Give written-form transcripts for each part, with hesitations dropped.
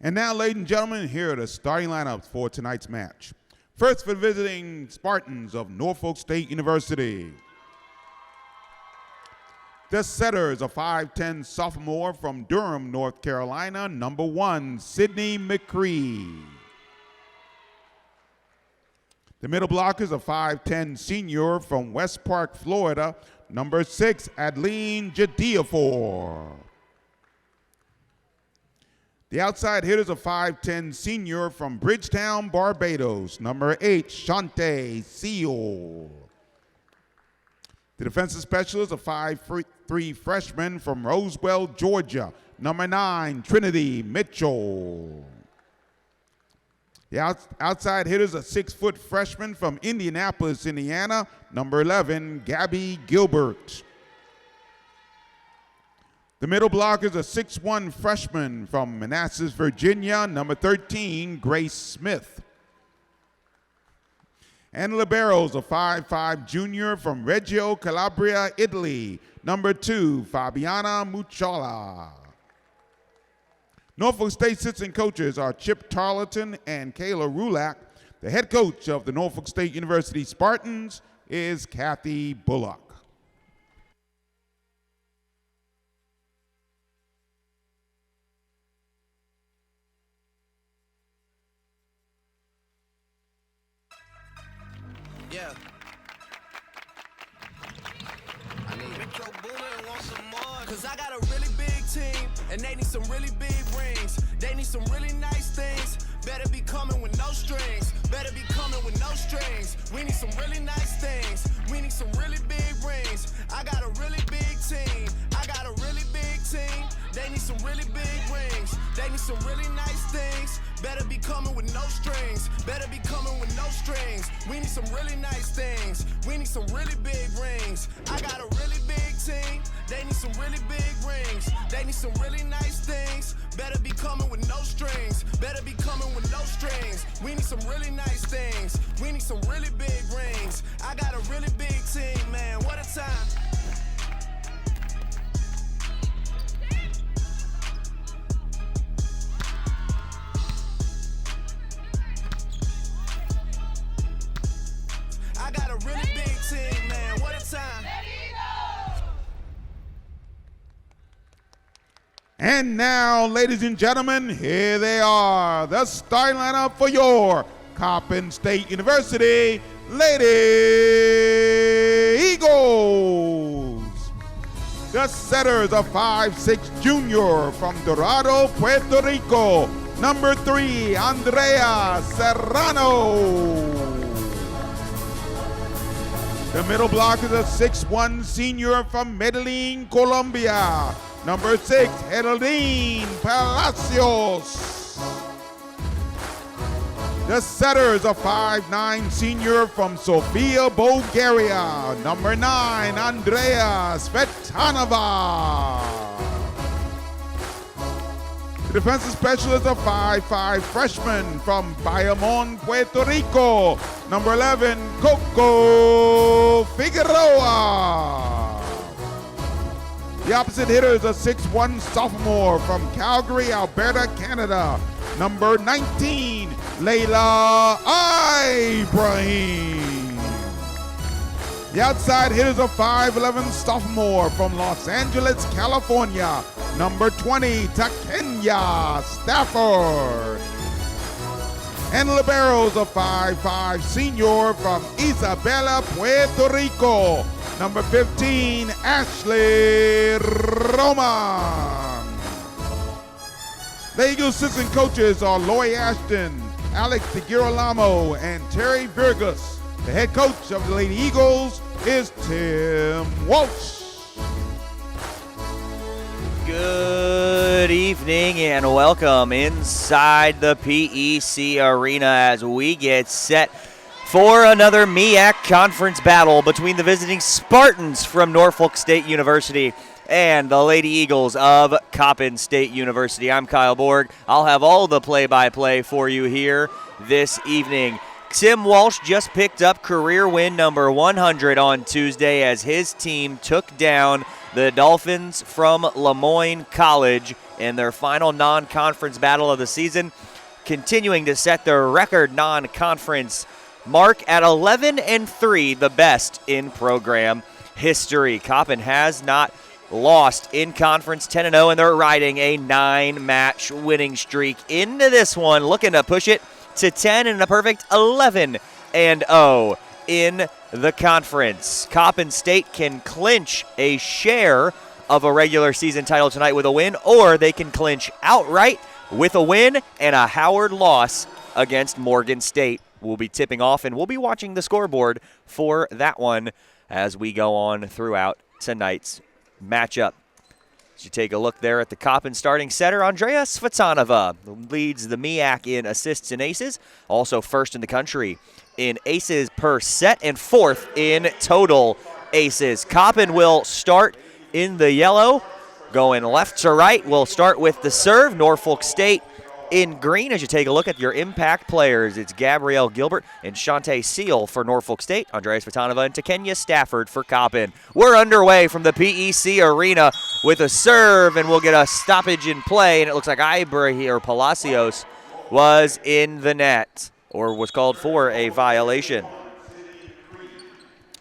And now, ladies and gentlemen, here are the starting lineups for tonight's match. First, for the visiting Spartans of Norfolk State University. The setter is a 5'10 sophomore from Durham, North Carolina, number 1, Sydney McCree. The middle blocker is a 5'10 senior from West Park, Florida, number 6, Adeline Jadiafor. The outside hitter is a 5'10 senior from Bridgetown, Barbados, number 8, Shante Seal. The defensive specialist, a 5'3 freshman from Roswell, Georgia, number 9, Trinity Mitchell. The outside hitter is a 6-foot freshman from Indianapolis, Indiana, number 11, Gabby Gilbert. The middle blocker is a 6'1 freshman from Manassas, Virginia, number 13, Grace Smith. And liberos, a 5'5 junior from Reggio Calabria, Italy, number 2, Fabiana Mucciala. Norfolk State assistant coaches are Chip Tarleton and Kayla Rulak. The head coach of the Norfolk State University Spartans is Kathy Bullock. Yeah. I need Metro Boomer and want some more. Cause I got a really big team and they need some really big rings. They need some really nice things. Better be coming with no strings. Better be coming with no strings. We need some really nice things. We need some really big rings. I got a really big team. I got a really big team. They need some really big rings. They need some really nice things. Better be coming with no strings. Better be coming with no strings. We need some really nice things. We need some really big rings. I got a really big team. They need some really big rings. They need some really nice things. Better be coming with no strings. Better be coming with no strings. We need some really nice things. We need some really big rings. I got a really big team, man. What a time. I got a really big team, man. What a time. And now, ladies and gentlemen, here they are, the starting lineup for your Coppin State University Lady Eagles. The setter is a 5'6 junior from Dorado, Puerto Rico, number 3, Andrea Serrano. The middle block is a 6'1 senior from Medellin, Colombia, number 6, Geraldine Palacios. The setter is a 5'9 senior from Sofia, Bulgaria, number 9, Andrea Svetanova. The defensive specialist, a 5'5 freshman from Bayamon, Puerto Rico, number 11, Coco Figueroa. The opposite hitter is a 6'1 sophomore from Calgary, Alberta, Canada, number 19, Layla Ibrahim. The outside hitter is a 5'11 sophomore from Los Angeles, California, number 20, Takenya Stafford. And liberos, a 5'5 senior from Isabela, Puerto Rico, number 15, Ashley Roman. The Eagles assistant coaches are Lori Ashton, Alex DeGirolamo, and Terry Virgus. The head coach of the Lady Eagles is Tim Walsh. Good evening and welcome inside the PEC Arena as we get set for another MEAC conference battle between the visiting Spartans from Norfolk State University and the Lady Eagles of Coppin State University. I'm Kyle Borg. I'll have all the play-by-play for you here this evening. Tim Walsh just picked up career win number 100 on Tuesday as his team took down the Dolphins from Lemoyne College in their final non-conference battle of the season, continuing to set their record non-conference mark at 11-3, the best in program history. Coppin has not lost in conference, 10-0, and they're riding a 9-match winning streak into this one, looking to push it to 10 and a perfect 11-0 in the conference. Coppin State can clinch a share of a regular season title tonight with a win, or they can clinch outright with a win and a Howard loss against Morgan State. We'll be tipping off, and we'll be watching the scoreboard for that one as we go on throughout tonight's matchup. As you take a look there at the Coppin starting setter, Andrea Svatanova leads the MEAC in assists and aces, also first in the country in aces per set and fourth in total aces. Coppin will start in the yellow, going left to right. We'll start with the serve. Norfolk State in green. As you take a look at your impact players, it's Gabrielle Gilbert and Shantae Seal for Norfolk State, Andrea Svatanova and Takenya Stafford for Coppin. We're underway from the PEC Arena with a serve, and we'll get a stoppage in play, and it looks like Palacios was in the net, or was called for a violation.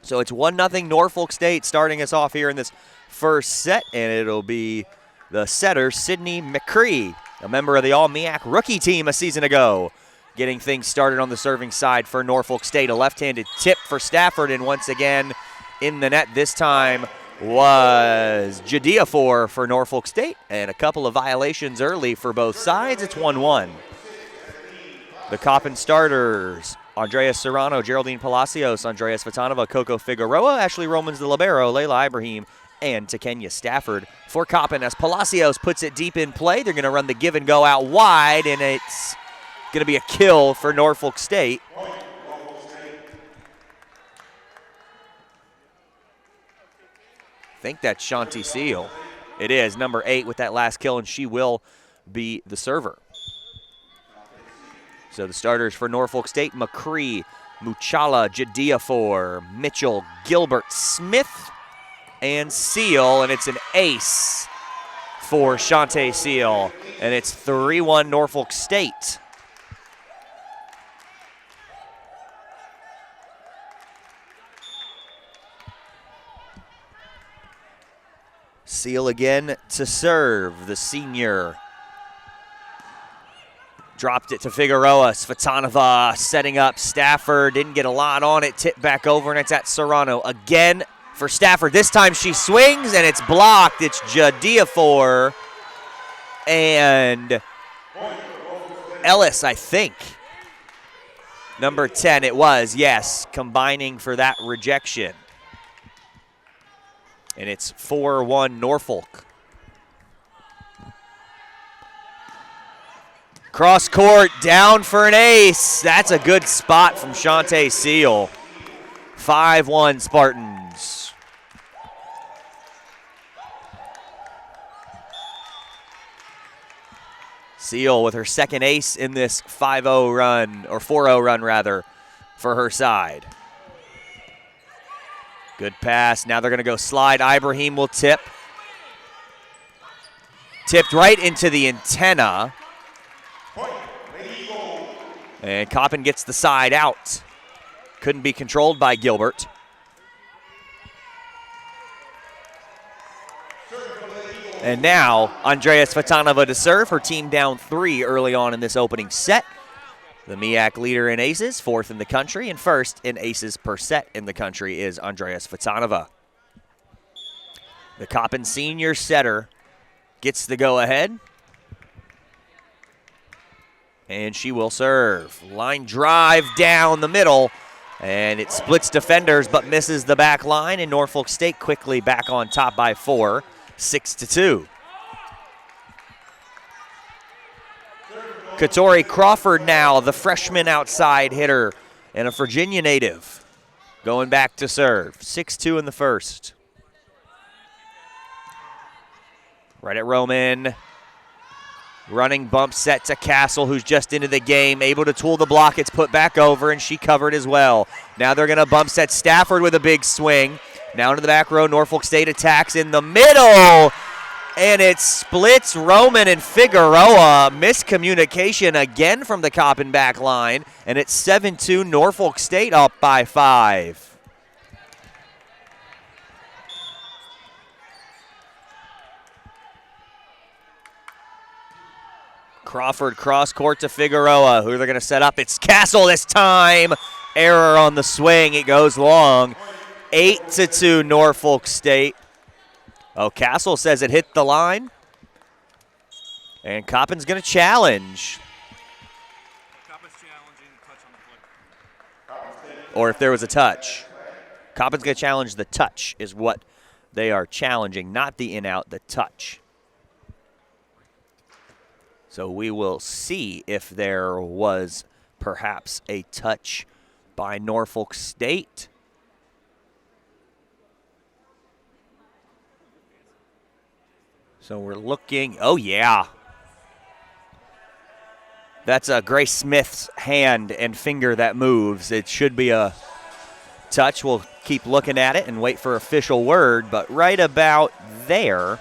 So it's 1-0 Norfolk State starting us off here in this first set, and it'll be the setter, Sydney McCree, a member of the All-MEAC rookie team a season ago, getting things started on the serving side for Norfolk State. A left-handed tip for Stafford, and once again in the net this time was Jadiafor for Norfolk State, and a couple of violations early for both sides. It's 1-1. The Coppin starters, Andrea Serrano, Geraldine Palacios, Andrea Svatanova, Coco Figueroa, Ashley Romans the libero, Layla Ibrahim, and Takenya Stafford for Coppin. As Palacios puts it deep in play, they're going to run the give and go out wide, and it's going to be a kill for Norfolk State. I think that's Shantae Seal. It is, number 8 with that last kill, and she will be the server. So the starters for Norfolk State, McCree, Muchala, Jadiafor, Mitchell, Gilbert, Smith, and Seal, and it's an ace for Shantae Seal, and it's 3-1 Norfolk State. Seal again to serve, the senior. Dropped it to Figueroa. Svatanova setting up Stafford. Didn't get a lot on it. Tipped back over, and it's at Serrano again for Stafford. This time she swings, and it's blocked. It's Jadiafor and Ellis, I think. Number 10 it was, yes, combining for that rejection. And it's 4-1 Norfolk. Cross court, down for an ace. That's a good spot from Shantae Seal. 5-1 Spartans. Seal with her second ace in this 5-0 run, or 4-0 run rather, for her side. Good pass. Now they're going to go slide. Ibrahim will tip. Tipped right into the antenna. And Coppin gets the side out. Couldn't be controlled by Gilbert. And now Andrea Svatanova to serve. Her team down 3 early on in this opening set. The MEAC leader in aces, 4th in the country, and 1st in aces per set in the country is Andrea Svatanova. The Coppin senior setter gets the go-ahead. And she will serve. Line drive down the middle, and it splits defenders but misses the back line, and Norfolk State quickly back on top by 4, 6-2. Katori Crawford now, the freshman outside hitter, and a Virginia native, going back to serve. 6-2 in the first. Right at Roman. Running bump set to Castle, who's just into the game, able to tool the block. It's put back over, and she covered as well. Now they're going to bump set Stafford with a big swing. Now to the back row, Norfolk State attacks in the middle, and it splits Roman and Figueroa. Miscommunication again from the Coppin back line, and it's 7-2, Norfolk State up by 5. Crawford cross court to Figueroa. Who are they going to set up? It's Castle this time. Error on the swing. It goes long. 8-2 Norfolk State. Oh, Castle says it hit the line. And Coppin's going to challenge. Or if there was a touch. Coppin's going to challenge the touch is what they are challenging. Not the in-out, the touch. So we will see if there was perhaps a touch by Norfolk State. So we're looking, oh yeah. That's Grace Smith's hand and finger that moves. It should be a touch. We'll keep looking at it and wait for official word, but right about there.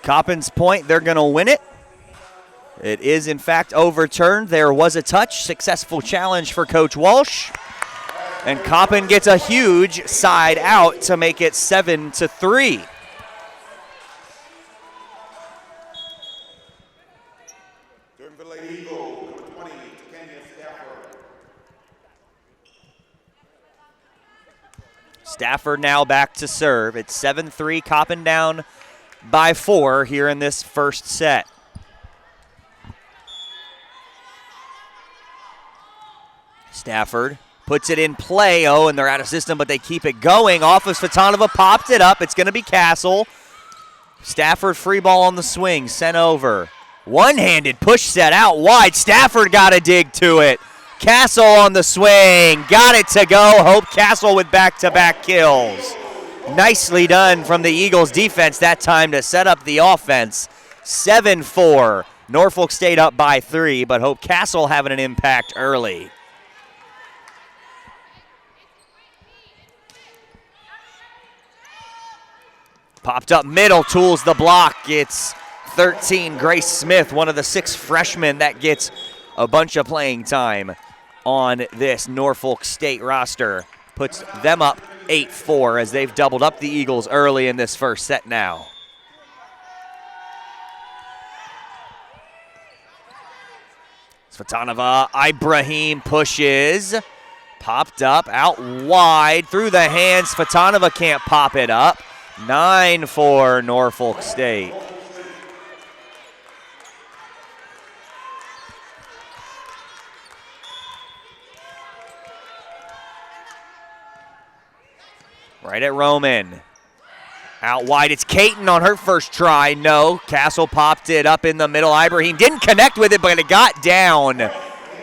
Coppin's point, they're going to win it. It is, in fact, overturned. There was a touch. Successful challenge for Coach Walsh. And Coppin gets a huge side out to make it 7-3. Stafford now back to serve. It's 7-3, Coppin down by 4 here in this first set. Stafford puts it in play. Oh, and they're out of system, but they keep it going. Off of Svatanova, popped it up. It's going to be Castle. Stafford free ball on the swing, sent over. One-handed push set out wide. Stafford got a dig to it. Castle on the swing. Got it to go. Hope Castle with back-to-back kills. Nicely done from the Eagles defense that time to set up the offense. 7-4. Norfolk State up by 3, but Hope Castle having an impact early. Popped up middle, tools the block. It's 13, Grace Smith, one of the 6 freshmen that gets a bunch of playing time on this Norfolk State roster. Puts them up 8-4 as they've doubled up the Eagles early in this first set now. Svatanova, Ibrahim pushes. Popped up, out wide, through the hands. Svatanova can't pop it up. 9-4 Norfolk State. Right at Roman. Out wide, it's Caton on her first try. No, Castle popped it up in the middle. Ibrahim didn't connect with it, but it got down.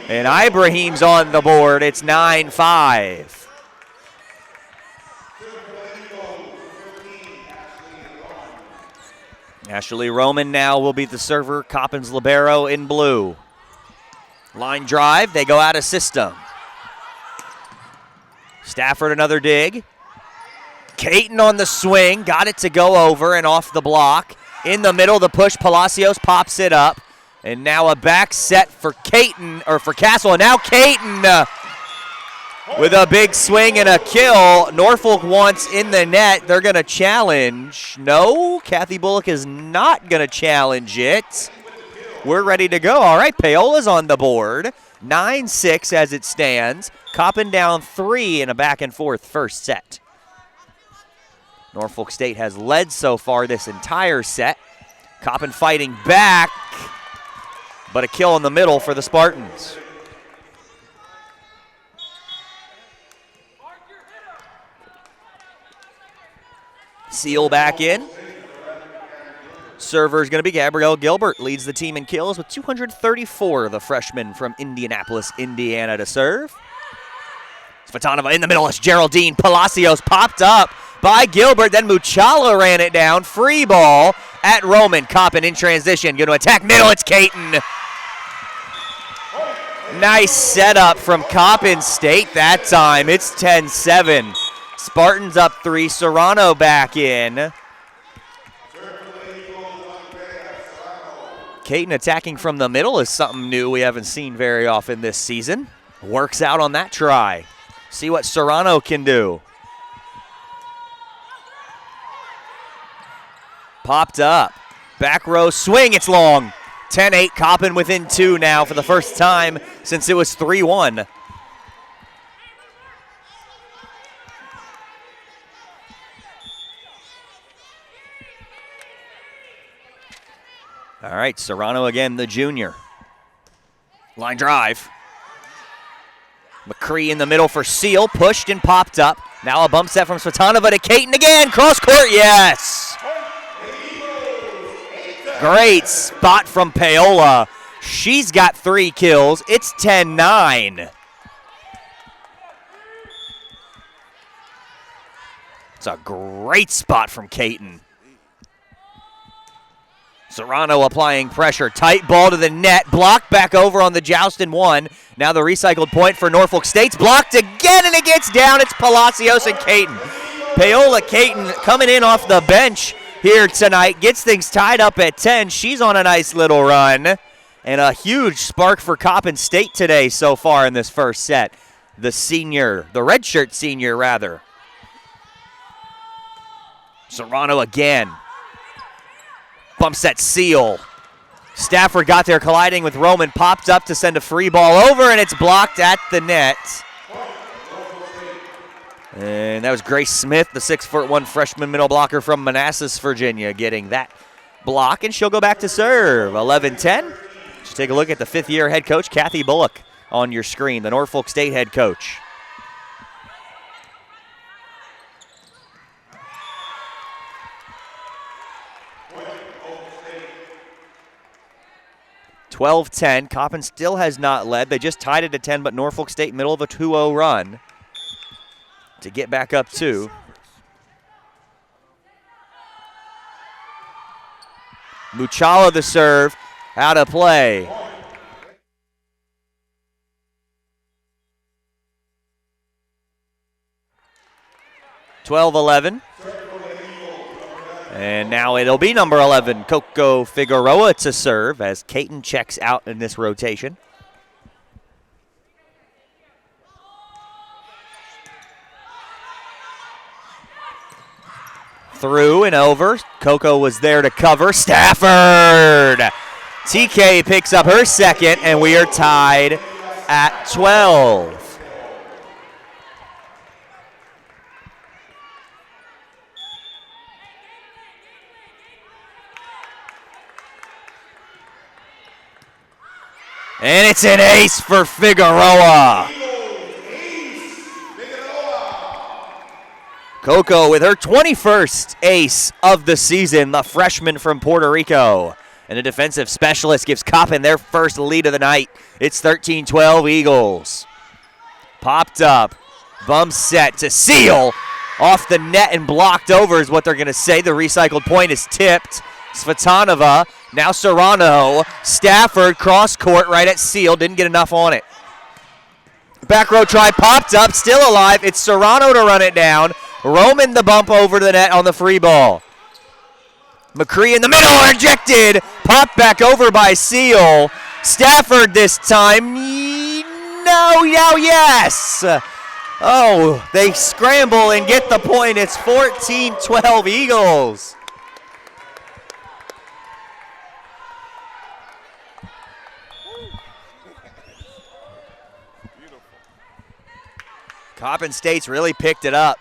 And Ibrahim's on the board. It's 9-5. Ashley Roman now will be the server. Coppin's libero in blue. Line drive, they go out of system. Stafford another dig. Caton on the swing, got it to go over and off the block. In the middle, the push, Palacios pops it up. And now a back set for Caton, or for Castle. And now Caton with a big swing and a kill. Norfolk wants in the net. They're going to challenge. No, Kathy Bullock is not going to challenge it. We're ready to go. All right, Paola's on the board. 9-6 as it stands. Coppin down 3 in a back-and-forth first set. Norfolk State has led so far this entire set. Coppin fighting back, but a kill in the middle for the Spartans. Seal back in. Server is going to be Gabrielle Gilbert. Leads the team in kills with 234, the freshman from Indianapolis, Indiana to serve. Svatanova in the middle. It's Geraldine. Palacios popped up by Gilbert. Then Muchala ran it down. Free ball at Roman. Coppin in transition. Going to attack middle. It's Caton. Nice setup from Coppin State that time. It's 10-7. Spartans up 3. Serrano back in. Caton attacking from the middle is something new we haven't seen very often this season. Works out on that try. See what Serrano can do. Popped up. Back row swing. It's long. 10-8. Coppin within 2 now for the first time since it was 3-1. All right, Serrano again, the junior. Line drive. McCree in the middle for Seal, pushed and popped up. Now a bump set from Svatanova to Caton again. Cross court, yes. Great spot from Paola. She's got 3 kills. It's 10-9. It's a great spot from Caton. Serrano applying pressure. Tight ball to the net. Blocked back over on the Joustin one. Now the recycled point for Norfolk State's blocked again, and it gets down. It's Palacios and Caton. Paola Caton coming in off the bench here tonight. Gets things tied up at 10. She's on a nice little run. And a huge spark for Coppin State today so far in this first set. The senior, the redshirt senior rather. Serrano again. Bump set Seal. Stafford got there colliding with Roman, popped up to send a free ball over, and it's blocked at the net. And that was Grace Smith, the 6'1" freshman middle blocker from Manassas, Virginia, getting that block, and she'll go back to serve. 11-10. Just take a look at the 5th-year head coach, Kathy Bullock, on your screen, the Norfolk State head coach. (12-10). Coppin still has not led. They just tied it at 10, but Norfolk State middle of a 2-0 run to get back up 2. Muchala the serve, out of play. (12-11). And now it'll be number 11, Coco Figueroa, to serve as Caton checks out in this rotation. Through and over. Coco was there to cover. Stafford! TK picks up her second, and we are tied at 12. And it's an ace for Figueroa. Coco with her 21st ace of the season, the freshman from Puerto Rico. And a defensive specialist gives Coppin their first lead of the night. It's 13-12 Eagles. Popped up, bump set to Seal. Off the net and blocked over is what they're going to say. The recycled point is tipped. Svatanova, now Serrano. Stafford, cross court right at Seal. Didn't get enough on it. Back row try, popped up, still alive. It's Serrano to run it down. Roman the bump over to the net on the free ball. McCree in the middle, ejected. Popped back over by Seal. Stafford this time. No, yes. Oh, they scramble and get the point. It's 14-12 Eagles. Coppin State's really picked it up.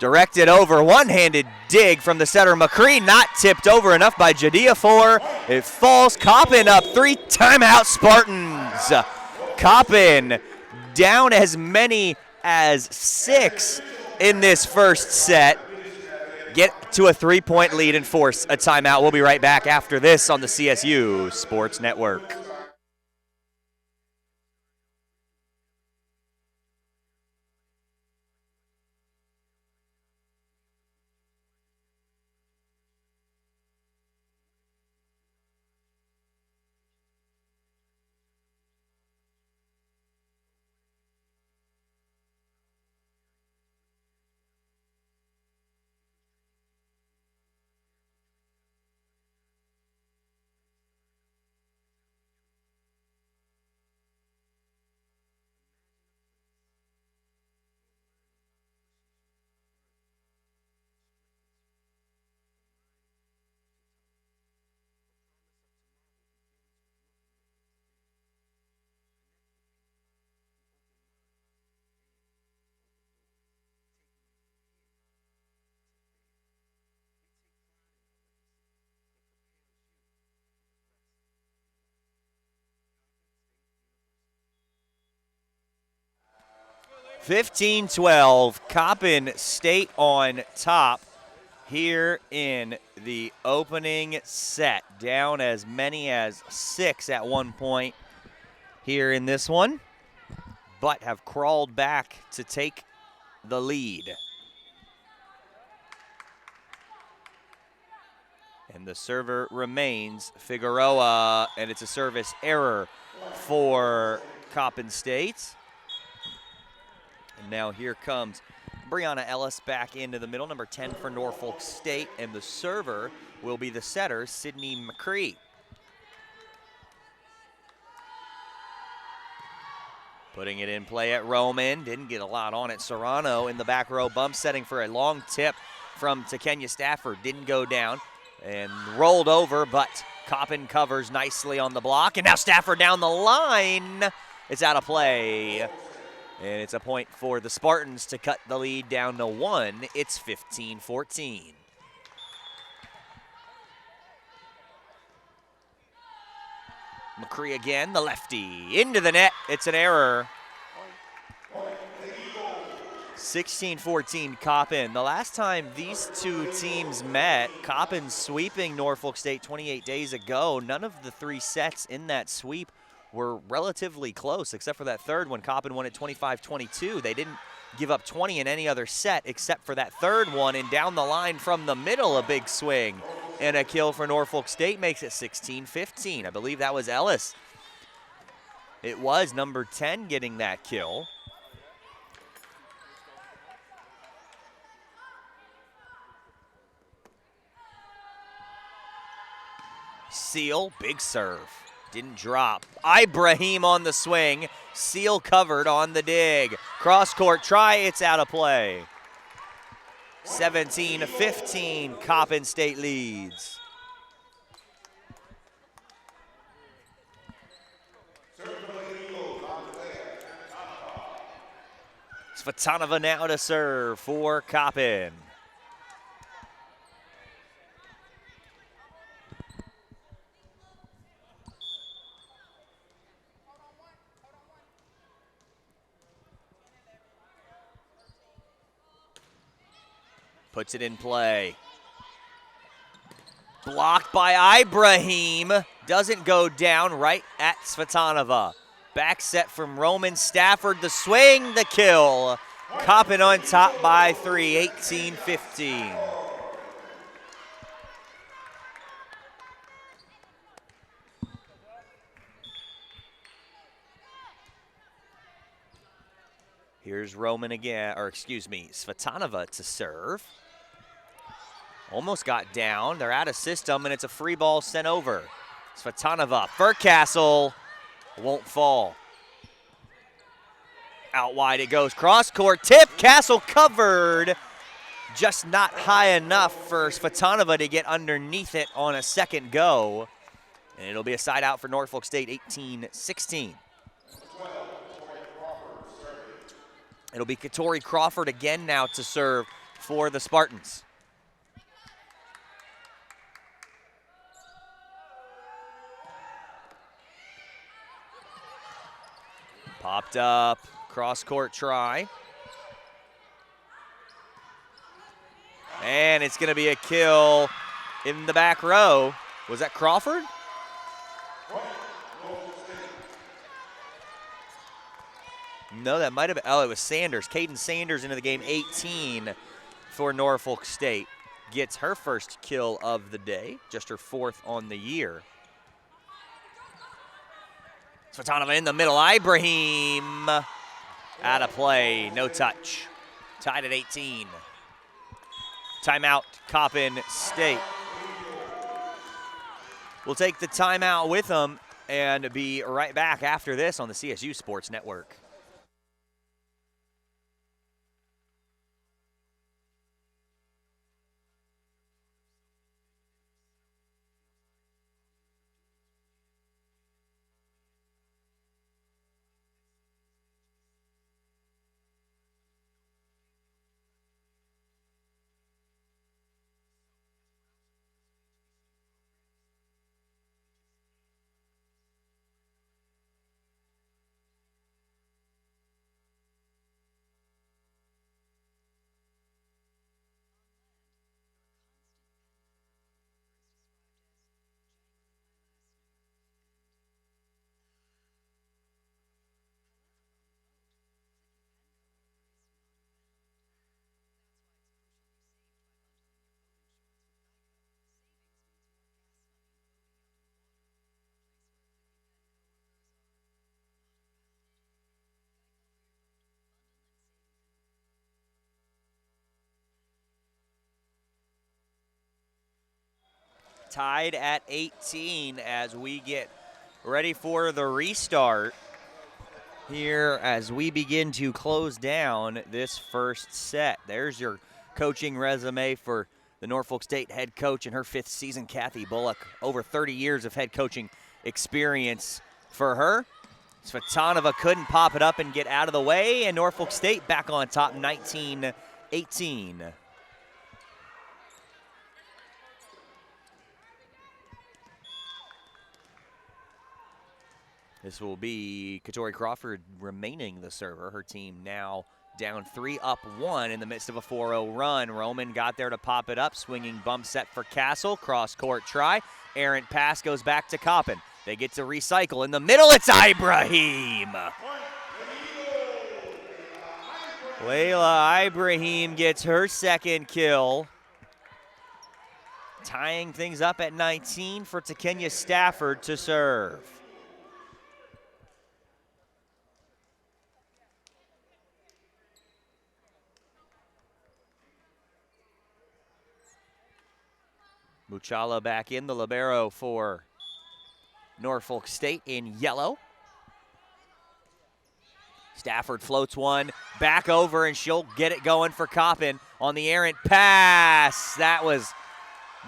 Directed over, one-handed dig from the setter. McCree not tipped over enough by Jadia 4. It falls. Coppin up 3. Timeout Spartans. Coppin down as many as 6 in this first set. Get to a 3-point lead and force a timeout. We'll be right back after this on the CSU Sports Network. 15-12, Coppin State on top here in the opening set. Down as many as 6 at one point here in this one, but have crawled back to take the lead. And the server remains Figueroa, and it's a service error for Coppin State. And now here comes Brianna Ellis back into the middle, number 10 for Norfolk State, and the server will be the setter, Sydney McCree. Putting it in play at Roman, didn't get a lot on it. Serrano in the back row, bump setting for a long tip from Takenya Stafford, didn't go down and rolled over, but Coppin covers nicely on the block, and now Stafford down the line. It's out of play, and it's a point for the Spartans to cut the lead down to 1. It's 15-14. McCree again, the lefty, into the net. It's an error. 16-14 Coppin. The last time these two teams met, Coppin sweeping Norfolk State 28 days ago. None of the 3 sets in that sweep were relatively close, except for that third when Coppin won at 25-22. They didn't give up 20 in any other set except for that third one, and down the line from the middle, a big swing. And a kill for Norfolk State makes it 16-15. I believe that was Ellis. It was number 10 getting that kill. Seal, big serve. Didn't drop. Ibrahim on the swing. Seal covered on the dig. Cross court try, it's out of play. 17-15, Coppin State leads. Svatanova now to serve for Coppin. Puts it in play. Blocked by Ibrahim. Doesn't go down, right at Svatanova. Back set from Roman Stafford. The swing, the kill. Coppin on top by 3, 18-15. Here's Roman again, or excuse me, Svatanova to serve. Almost got down. They're out of system, and it's a free ball sent over. Svatanova, Furcastle, won't fall. Out wide it goes. Cross court tip. Castle covered. Just not high enough for Svatanova to get underneath it on a second go. And it'll be a side out for Norfolk State, 18-16. It'll be Katori Crawford again now to serve for the Spartans. Popped up, cross-court try. And it's going to be a kill in the back row. Was that Crawford? No, that might have been, oh, it was Sanders. Caden Sanders into the game, 18 for Norfolk State. Gets her first kill of the day, just her 4th on the year. Svatanova in the middle, Ibrahim. Out of play, no touch. Tied at 18. Timeout, Coppin State. We'll take the timeout with them and be right back after this on the CSU Sports Network. tied at 18 as we get ready for the restart here as we begin to close down this first set. There's your coaching resume for the Norfolk State head coach in her 5th season, Kathy Bullock. Over 30 years of head coaching experience for her. Svatanova couldn't pop it up and get out of the way, and Norfolk State back on top 19-18. This will be Katori Crawford remaining the server. Her team now down 3 up 1 in the midst of a 4-0 run. Roman got there to pop it up. Swinging bump set for Castle. Cross court try. Errant pass goes back to Coppin. They get to recycle. In the middle, it's Ibrahim. Layla Ibrahim gets her second kill. Tying things up at 19 for Takenya Stafford to serve. Muchala back in, the libero for Norfolk State in yellow. Stafford floats one back over, and she'll get it going for Coppin on the errant pass. That was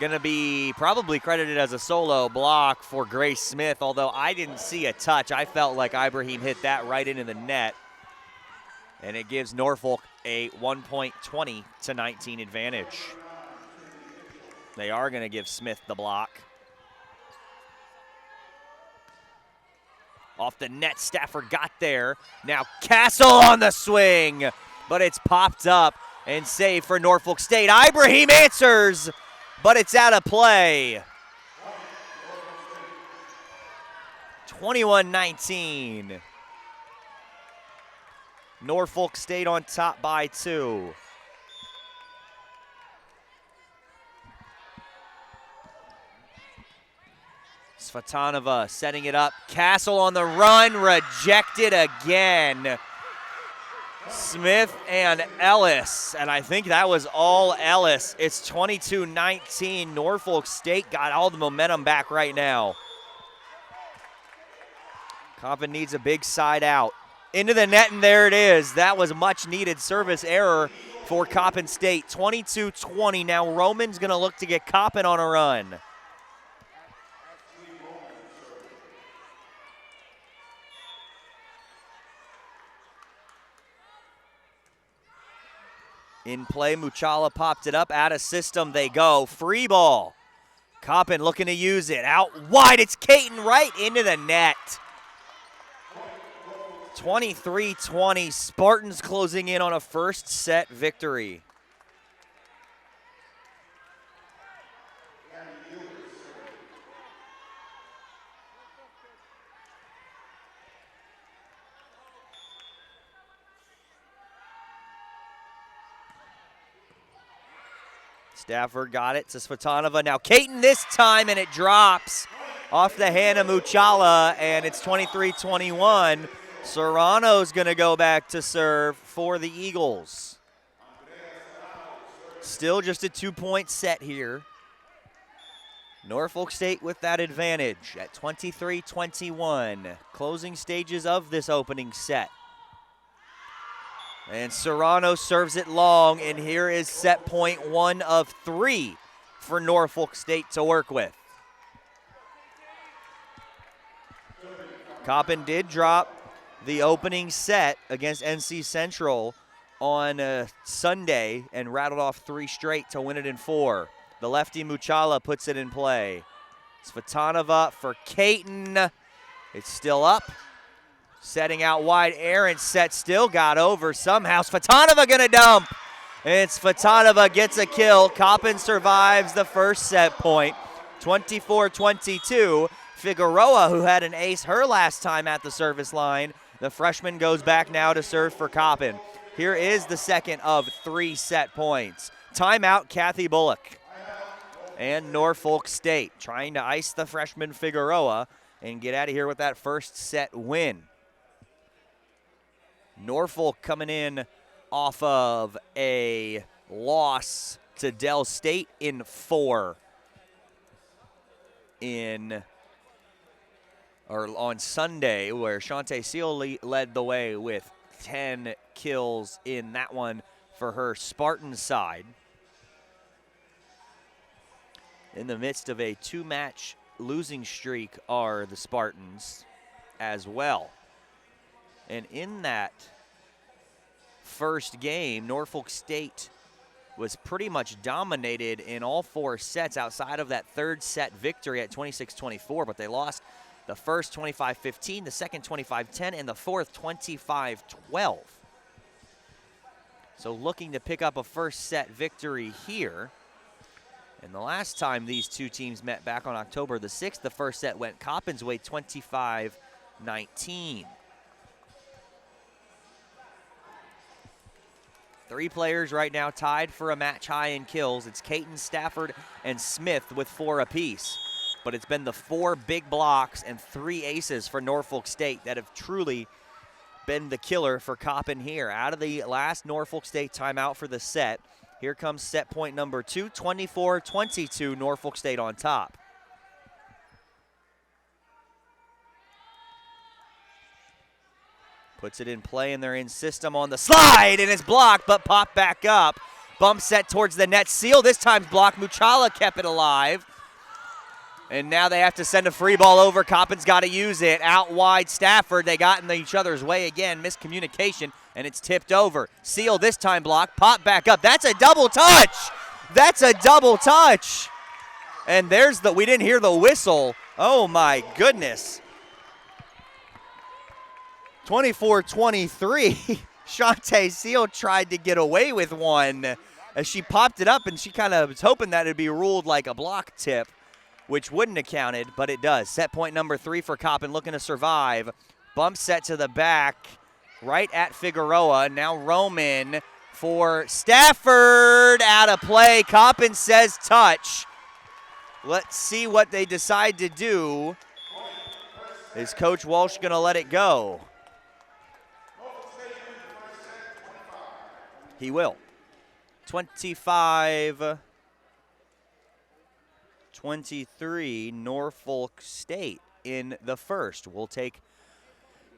going to be probably credited as a solo block for Grace Smith, although I didn't see a touch. I felt like Ibrahim hit that right into the net, and it gives Norfolk a 1-point 20-19 advantage. They are going to give Smith the block. Off the net, Stafford got there. Now Castle on the swing, but it's popped up and saved for Norfolk State. Ibrahim answers, but it's out of play. 21-19. Norfolk State on top by 2. Svatanova setting it up. Castle on the run, rejected again. Smith and Ellis, and I think that was all Ellis. It's 22-19. Norfolk State got all the momentum back right now. Coppin needs a big side out. Into the net, and there it is. That was much needed service error for Coppin State. 22-20. Now Roman's going to look to get Coppin on a run. In play, Muchala popped it up. Out of system they go. Free ball. Coppin looking to use it. Out wide, it's Caton right into the net. 23-20, Spartans closing in on a first set victory. Stafford got it to Svatanova. Now Caton this time, and it drops off the hand of Muchala, and it's 23-21. Serrano's going to go back to serve for the Eagles. Still just a 2-point set here. Norfolk State with that advantage at 23-21. Closing stages of this opening set. And Serrano serves it long, and here is set point 1 of 3 for Norfolk State to work with. Coppin did drop the opening set against NC Central on Sunday and rattled off 3 straight to win it in 4. The lefty Muchala puts it in play. Svatanova for Caton. It's still up. Setting out wide, Aaron set still got over somehow. Svatanova gonna dump. And Svatanova gets a kill. Coppin survives the first set point. 24-22. Figueroa, who had an ace her last time at the service line, the freshman goes back now to serve for Coppin. Here is the second of 3 set points. Timeout, Kathy Bullock. And Norfolk State trying to ice the freshman Figueroa and get out of here with that first set win. Norfolk coming in off of a loss to Dell State in 4. on Sunday, where Shantae Seal led the way with 10 kills in that one for her Spartans side. In the midst of a 2-match losing streak are the Spartans as well. And in that first game, Norfolk State was pretty much dominated in all 4 sets outside of that third set victory at 26-24, but they lost the first 25-15, the second 25-10, and the fourth 25-12. So looking to pick up a first set victory here. And the last time these two teams met back on October the 6th, the first set went Coppin's way 25-19. 3 players right now tied for a match high in kills. It's Caton, Stafford, and Smith with 4 apiece. But it's been the 4 big blocks and 3 aces for Norfolk State that have truly been the killer for Coppin here. Out of the last Norfolk State timeout for the set, here comes set point number 2, 24-22, Norfolk State on top. Puts it in play, and they're in system on the slide, and it's blocked, but popped back up. Bump set towards the net. Seal this time's blocked. Muchala kept it alive. And now they have to send a free ball over. Coppin's got to use it. Out wide, Stafford. They got in each other's way again. Miscommunication, and it's tipped over. Seal this time blocked. Pop back up. That's a double touch. That's a double touch. And there's we didn't hear the whistle. Oh, my goodness. 24-23, Shantae Seal tried to get away with one as she popped it up, and she kind of was hoping that it'd be ruled like a block tip, which wouldn't have counted, but it does. Set point number 3 for Coppin, looking to survive. Bump set to the back, right at Figueroa. Now Roman for Stafford, out of play. Coppin says touch. Let's see what they decide to do. Is Coach Walsh going to let it go? He will. 25-23, Norfolk State in the first. We'll take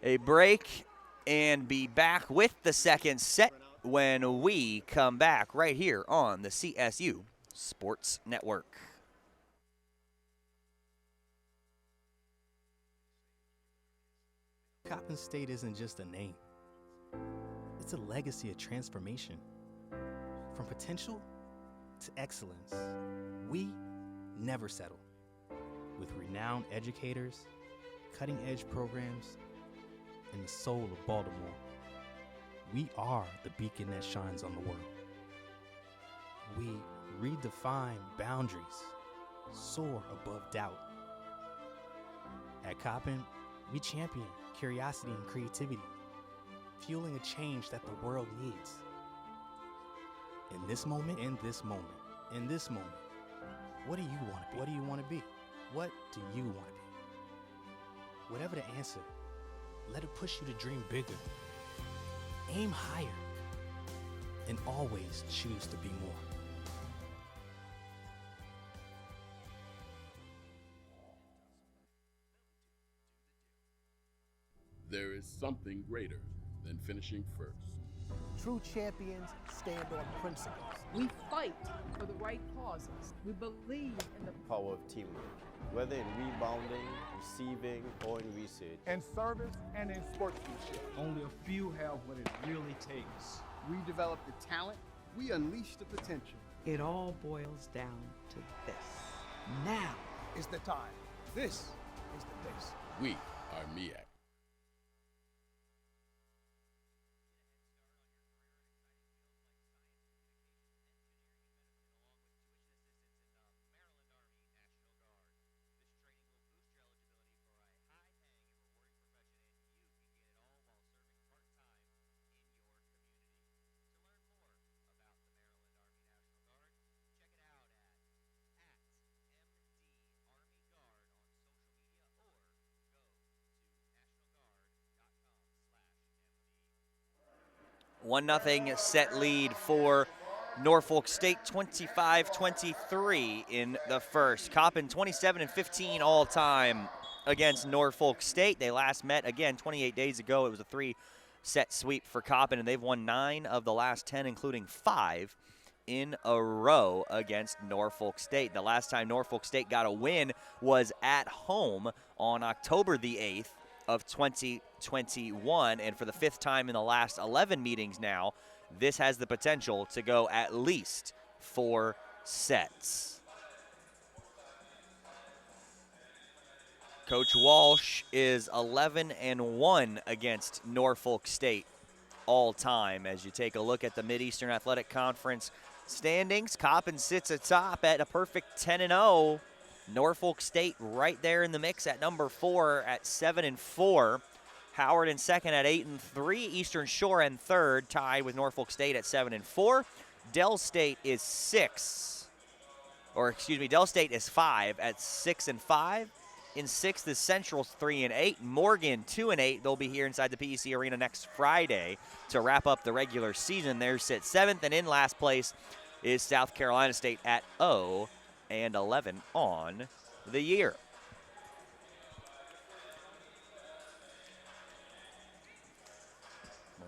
a break and be back with the second set when we come back right here on the CSU Sports Network. Coppin State isn't just a name. It's a legacy of transformation. From potential to excellence, we never settle. With renowned educators, cutting-edge programs, and the soul of Baltimore, we are the beacon that shines on the world. We redefine boundaries, soar above doubt. At Coppin, we champion curiosity and creativity, fueling a change that the world needs. In this moment, what do you want to be? What do you want to be? What do you want to be? Whatever the answer, let it push you to dream bigger, aim higher, and always choose to be more. There is something greater than finishing first. True champions stand on principles. We fight for the right causes. We believe in the power of teamwork, whether in rebounding, receiving, or in research. In service and in sportsmanship. Only a few have what it really takes. We develop the talent. We unleash the potential. It all boils down to this. Now is the time. This is the place. We are MEAC. One 1-0 set lead for Norfolk State 25-23 in the first. Coppin 27-15 all time against Norfolk State. They last met again 28 days ago. It was a 3-set sweep for Coppin, and they've won 9 of the last 10, including 5 in a row against Norfolk State. The last time Norfolk State got a win was at home on October the 8th of 2021, and for the 5th time in the last 11 meetings now, this has the potential to go at least 4 sets. Coach Walsh is 11-1 against Norfolk State all time. As you take a look at the Mid-Eastern Athletic Conference standings, Coppin sits atop at a perfect 10-0. Norfolk State right there in the mix at number 4 at 7-4. Howard in second at 8-3. Eastern Shore in third, tied with Norfolk State at 7-4. Del State is 5 at 6-5. In sixth is Central's 3-8. Morgan 2-8. They'll be here inside the PEC Arena next Friday to wrap up the regular season. They sit 7th, and in last place is South Carolina State at 0-11 on the year.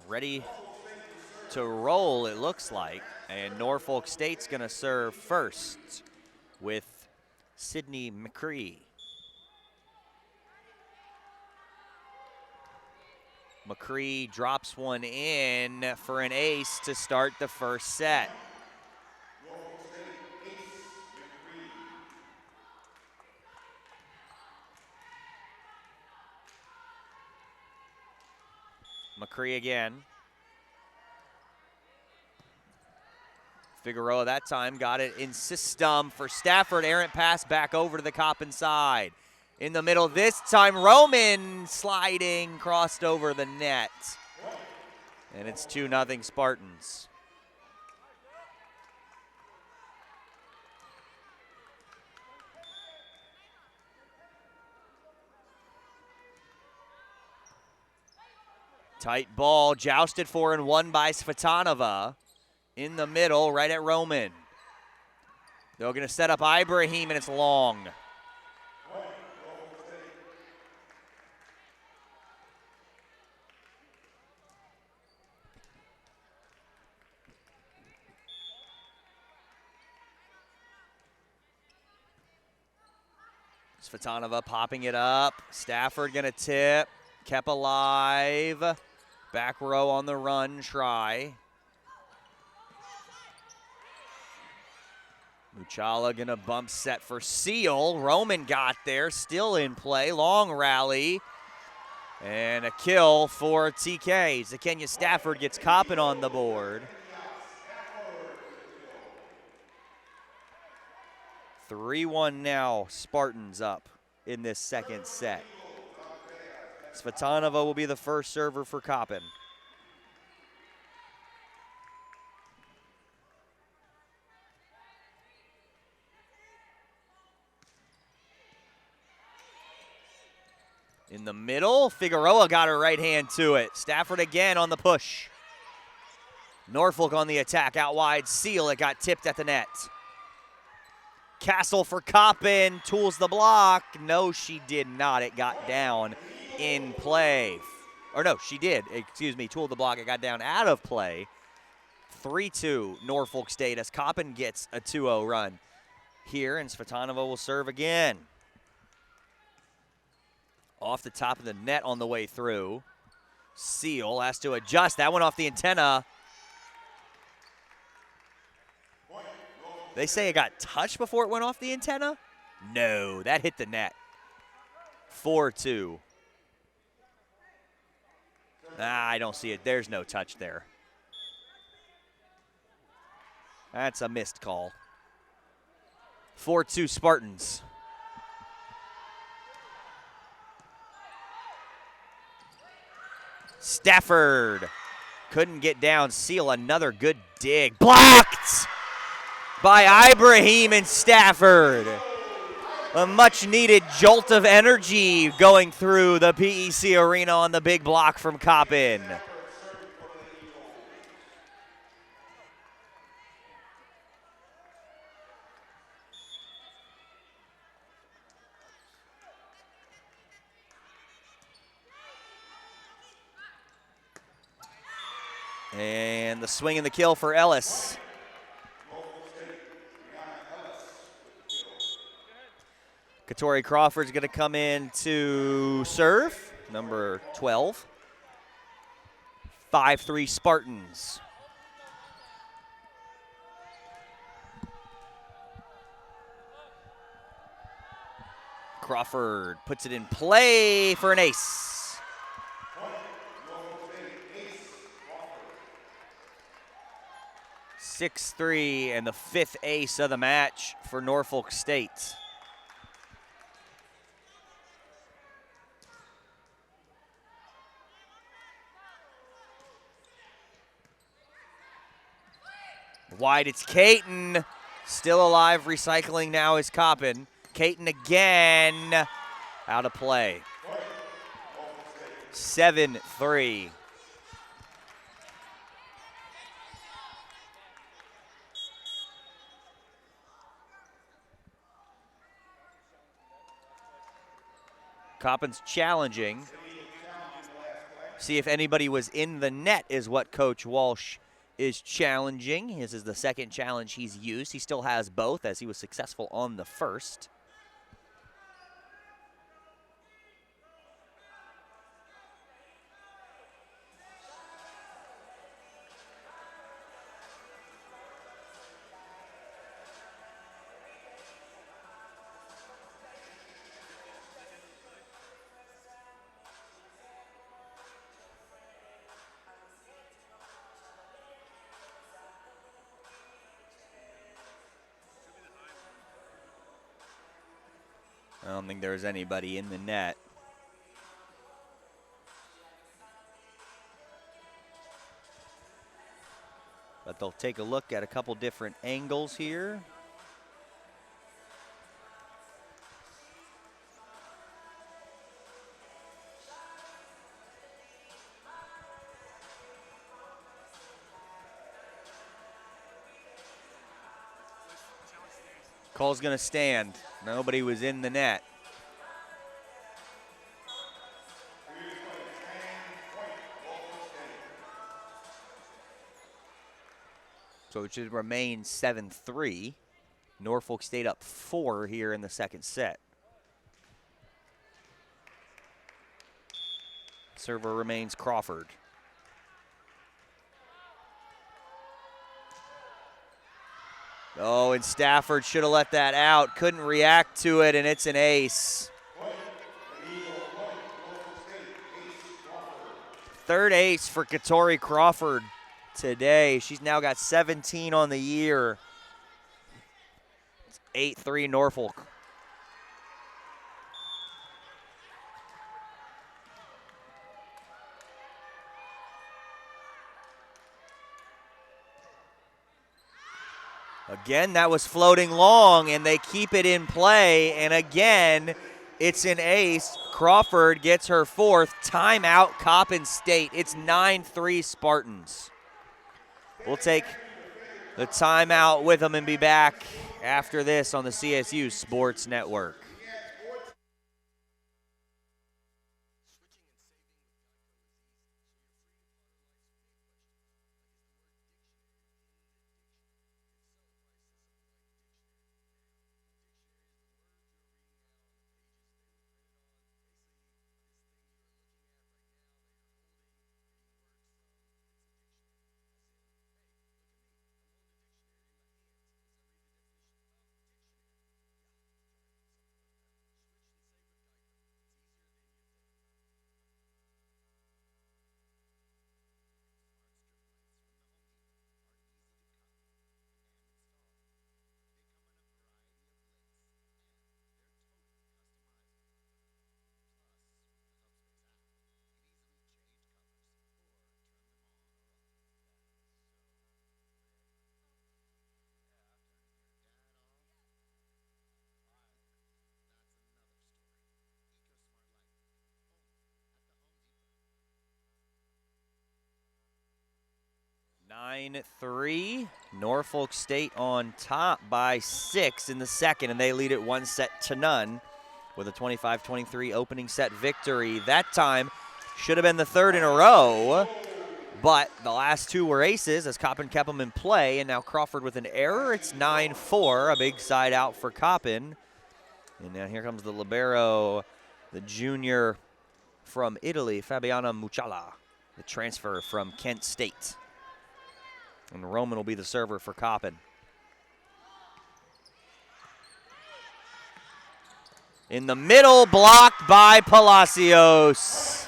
Ready to roll, it looks like, and Norfolk State's going to serve first with Sydney McCree. McCree drops one in for an ace to start the first set. McCree again. Figueroa that time got it in system for Stafford. Errant pass back over to the Coppin side. In the middle this time, Roman sliding, crossed over the net. And it's 2-0 Spartans. Tight ball, jousted for and won by Svatanova. In the middle, right at Roman. They're going to set up Ibrahim, and it's long. Svatanova popping it up. Stafford going to tip. Kept alive. Back row on the run, try. Muchala gonna bump set for Seal. Roman got there, still in play. Long rally. And a kill for TK. Zakenya Stafford gets Coppin on the board. 3-1 now, Spartans up in this second set. Svatanova will be the first server for Coppin. In the middle, Figueroa got her right hand to it. Stafford again on the push. Norfolk on the attack, out wide. Seal, it got tipped at the net. Castle for Coppin, tools the block. No, she did not. It got down in play. Or no, she did. Excuse me, tooled the block. It got down out of play. 3-2 Norfolk State as Coppin gets a 2-0 run here, and Svatanova will serve again. Off the top of the net on the way through. Seal has to adjust. That went off the antenna. They say it got touched before it went off the antenna? No, that hit the net. 4-2. I don't see it. There's no touch there. That's a missed call. 4-2 Spartans. Stafford couldn't get down. Seal, another good dig. Blocked by Ibrahim and Stafford. A much-needed jolt of energy going through the PEC Arena on the big block from Coppin. And the swing and the kill for Ellis. Katori Crawford's going to come in to serve, number 12. 5-3 Spartans. Crawford puts it in play for an ace. Ace. 6-3 and the 5th ace of the match for Norfolk State. Wide, it's Caton. Still alive, recycling now is Coppin. Caton again, out of play. 7-3. Coppin's challenging. See if anybody was in the net is what Coach Walsh is challenging. This is the second challenge he's used. He still has both as he was successful on the first. I don't think there's anybody in the net. But they'll take a look at a couple different angles here. Call's going to stand. Nobody was in the net. So it should remain 7-3. Norfolk State up 4 here in the second set. Server remains Crawford. Oh, and Stafford should have let that out. Couldn't react to it, and it's an ace. Third ace for Katori Crawford today. She's now got 17 on the year. It's 8-3 Norfolk. Again, that was floating long, and they keep it in play. And again, it's an ace. Crawford gets her 4th. Timeout, Coppin State. It's 9-3 Spartans. We'll take the timeout with them and be back after this on the CSU Sports Network. (9-3) Norfolk State on top by 6 in the second, and they lead it 1-0 with a 25-23 opening set victory. That time should have been the 3rd in a row, But the last two were aces as Coppin kept them in play, and now Crawford with an error. It's 9-4, a big side out for Coppin. And now here comes the libero, the junior from Italy, Fabiana Mucciala, the transfer from Kent State. And Roman will be the server for Coppin. In the middle, blocked by Palacios.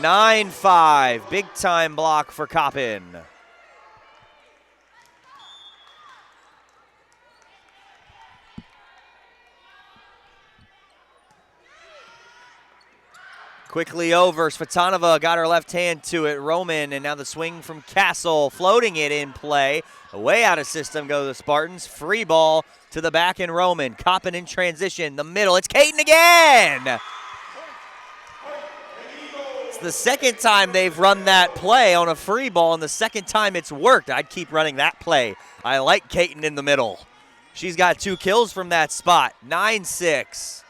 9-5, big time block for Coppin. Quickly over, Svatanova got her left hand to it. Roman, and now the swing from Castle, floating it in play. Way out of system go the Spartans. Free ball to the back in Roman. Coppin in transition, the middle, it's Caton again! It's the second time they've run that play on a free ball, and the second time it's worked. I'd keep running that play. I like Caton in the middle. She's got 2 kills from that spot, 9-6.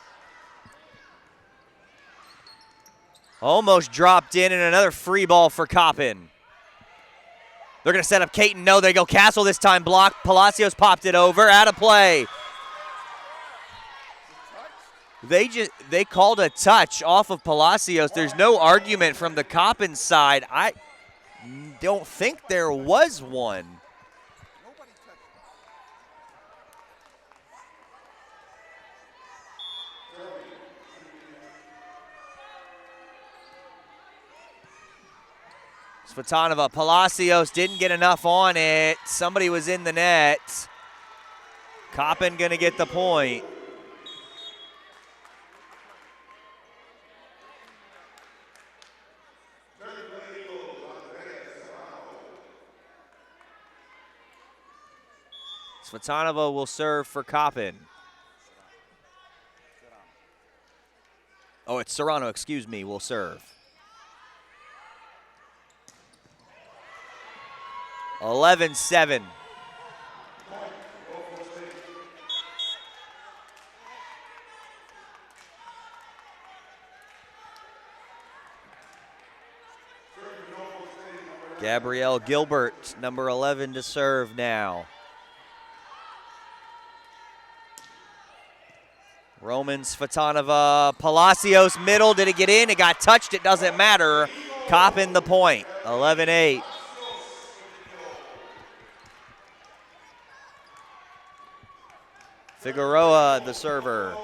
Almost dropped in, and another free ball for Coppin. They're going to set up Caton. No, they go Castle this time. Blocked. Palacios popped it over. Out of play. They called a touch off of Palacios. There's no argument from the Coppin side. I don't think there was one. Svatanova, Palacios didn't get enough on it. Somebody was in the net. Coppin gonna get the point. Svatanova will serve for Coppin. Oh, it's Serrano, excuse me, will serve. 11-7. Gabrielle Gilbert, number 11 to serve now. Roman, Svatanova, Palacios middle, did it get in? It got touched, it doesn't matter. Coppin the point, 11-8. Figueroa, the server.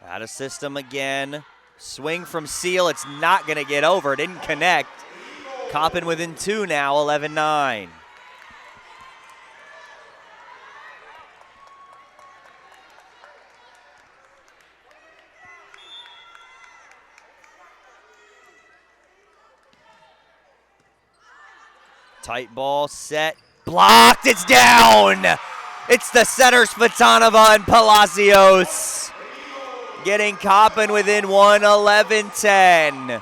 Out of system again. Swing from Seal, it's not going to get over. Didn't connect. Coppin within 2 now, 11-9. Tight ball, set, blocked, it's down! It's the setters, Svatanova and Palacios. Getting Coppin within 1, 11-10.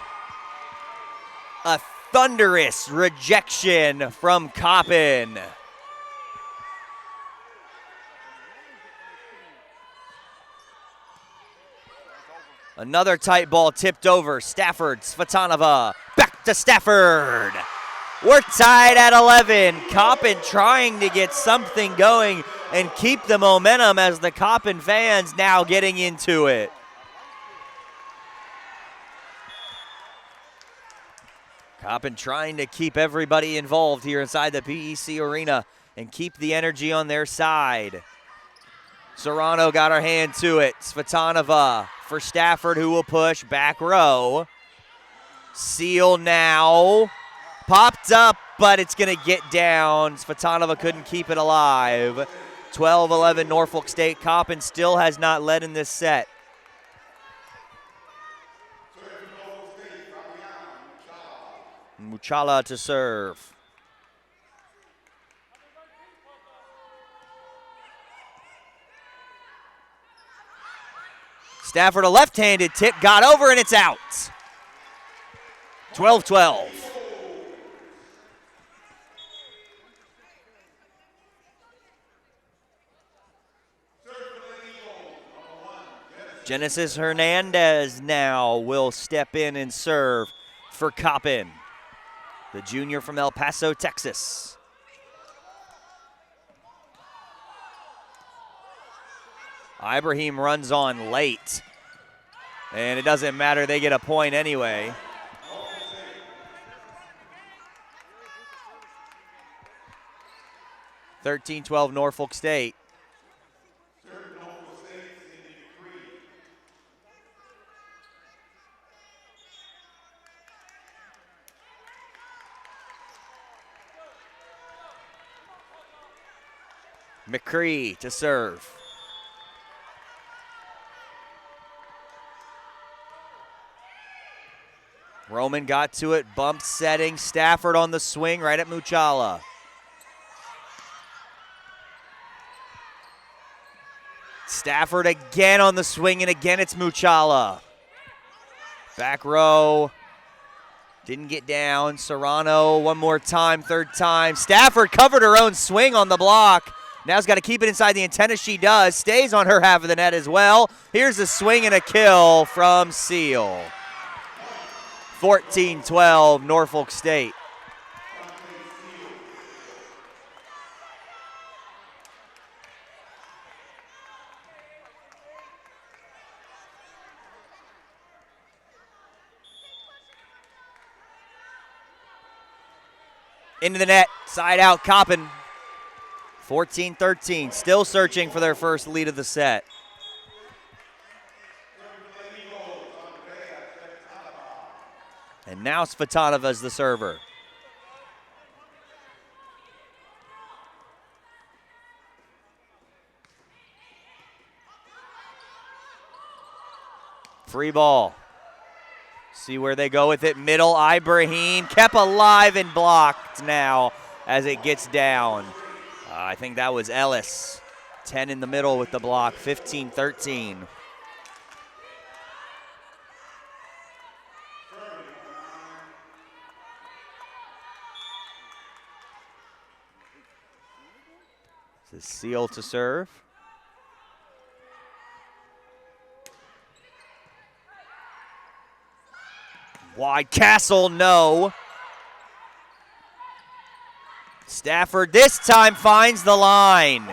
A thunderous rejection from Coppin. Another tight ball tipped over. Stafford, Svatanova, back to Stafford. We're tied at 11. Coppin trying to get something going and keep the momentum as the Coppin fans now getting into it. Coppin trying to keep everybody involved here inside the PEC arena and keep the energy on their side. Serrano got her hand to it. Svatanova for Stafford, who will push back row. Seal now. Popped up, but it's going to get down. Svatanova couldn't keep it alive. 12-11 Norfolk State. Coppin still has not led in this set. Mucciala to serve. Stafford, a left-handed tip, got over, and it's out. 12-12. Genesis Hernandez now will step in and serve for Coppin, the junior from El Paso, Texas. Ibrahim runs on late, and it doesn't matter, they get a point anyway. (13-12) Norfolk State. McCree to serve. Roman got to it, bump setting. Stafford on the swing right at Muchala. Stafford again on the swing, and again it's Muchala. Back row. Didn't get down. Serrano one more time, third time. Stafford covered her own swing on the block. Now's got to keep it inside the antenna. She does. Stays on her half of the net as well. Here's a swing and a kill from Seal. 14-12 Norfolk State. Into the net, side out Coppin. 14-13, still searching for their first lead of the set. And now Svatanova's the server. Free ball. See where they go with it. Middle, Ibrahim kept alive and blocked now as it gets down. I think that was Ellis. 10 in the middle with the block, 15-13. This is Seal to serve. Wide Castle, no. Stafford this time finds the line.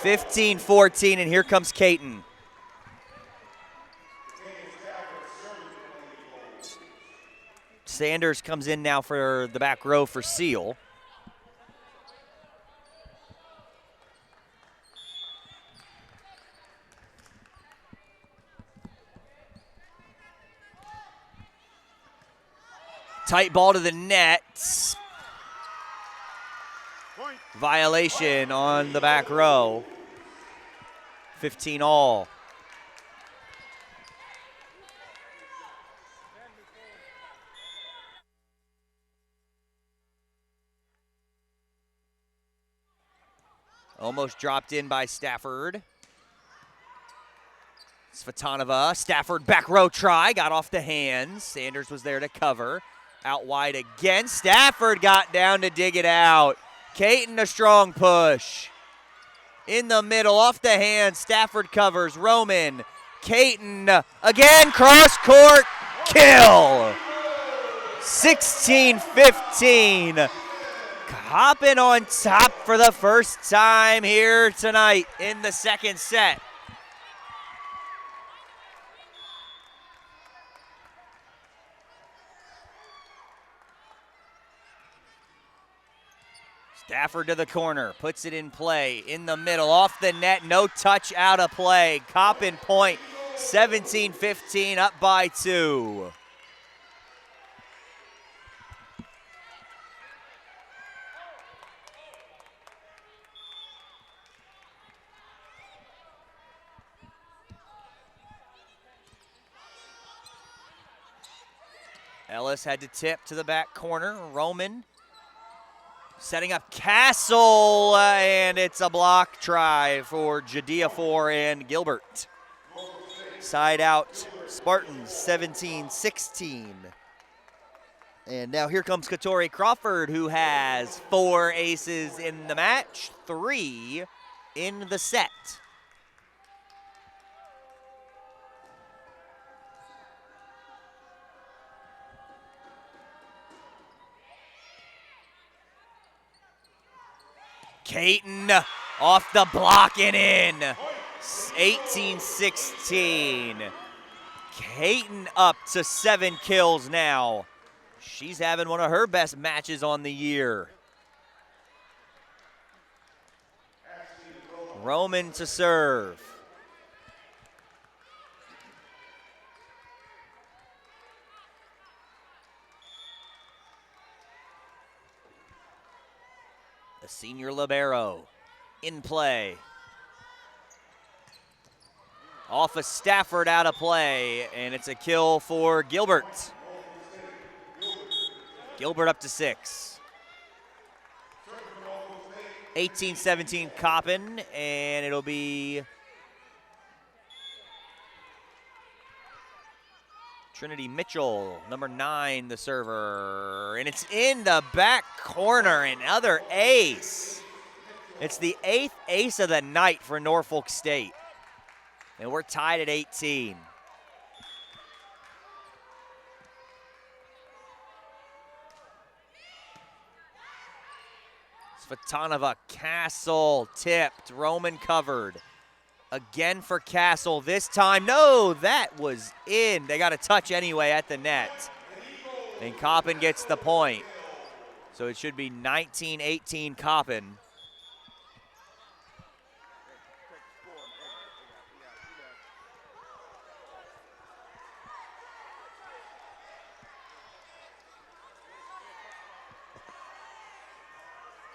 15-14, and here comes Caton. Sanders comes in now for the back row for Seal. Tight ball to the net. Violation on the back row. 15 all. Almost dropped in by Stafford. Svatanova, Stafford back row try, got off the hands. Sanders was there to cover. Out wide again. Stafford got down to dig it out. Caton a strong push. In the middle, off the hand. Stafford covers. Roman. Caton again. Cross court. Kill. 16-15. Coppin on top for the first time here tonight in the second set. Stafford to the corner, puts it in play, in the middle, off the net, no touch, out of play. Coppin point, 17-15, up by 2. Ellis had to tip to the back corner. Roman setting up Castle, and it's a block try for Jadiafor and Gilbert. Side out, Spartans 17-16. And now here comes Katori Crawford, who has 4 aces in the match, 3 in the set. Caton off the block and in. 18-16. Caton up to 7 kills now. She's having one of her best matches on the year. Roman to serve. The senior libero in play. Off of Stafford, out of play, and it's a kill for Gilbert. Gilbert up to 6. 18-17 Coppin, and it'll be Trinity Mitchell, number 9, the server, and it's in the back corner, another ace. It's the 8th ace of the night for Norfolk State, and we're tied at 18. Svatanova, Castle tipped, Roman covered. Again for Castle, this time, no, that was in. They got a touch anyway at the net. And Coppin gets the point. So it should be 19-18 Coppin.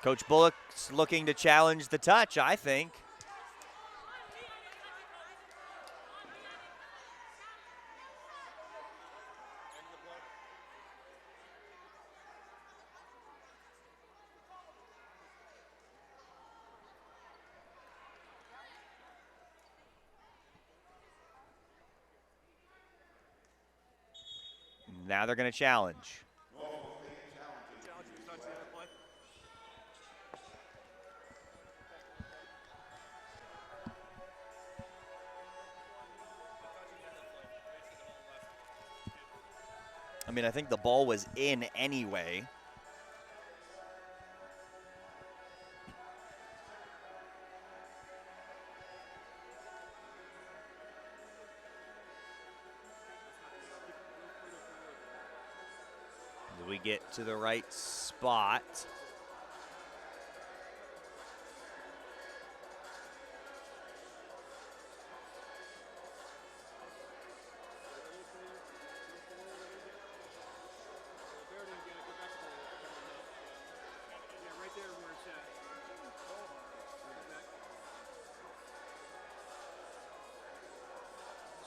Coach Bullock's looking to challenge the touch, I think. Now they're going to challenge. I mean, I think the ball was in anyway. Do we get to the right spot?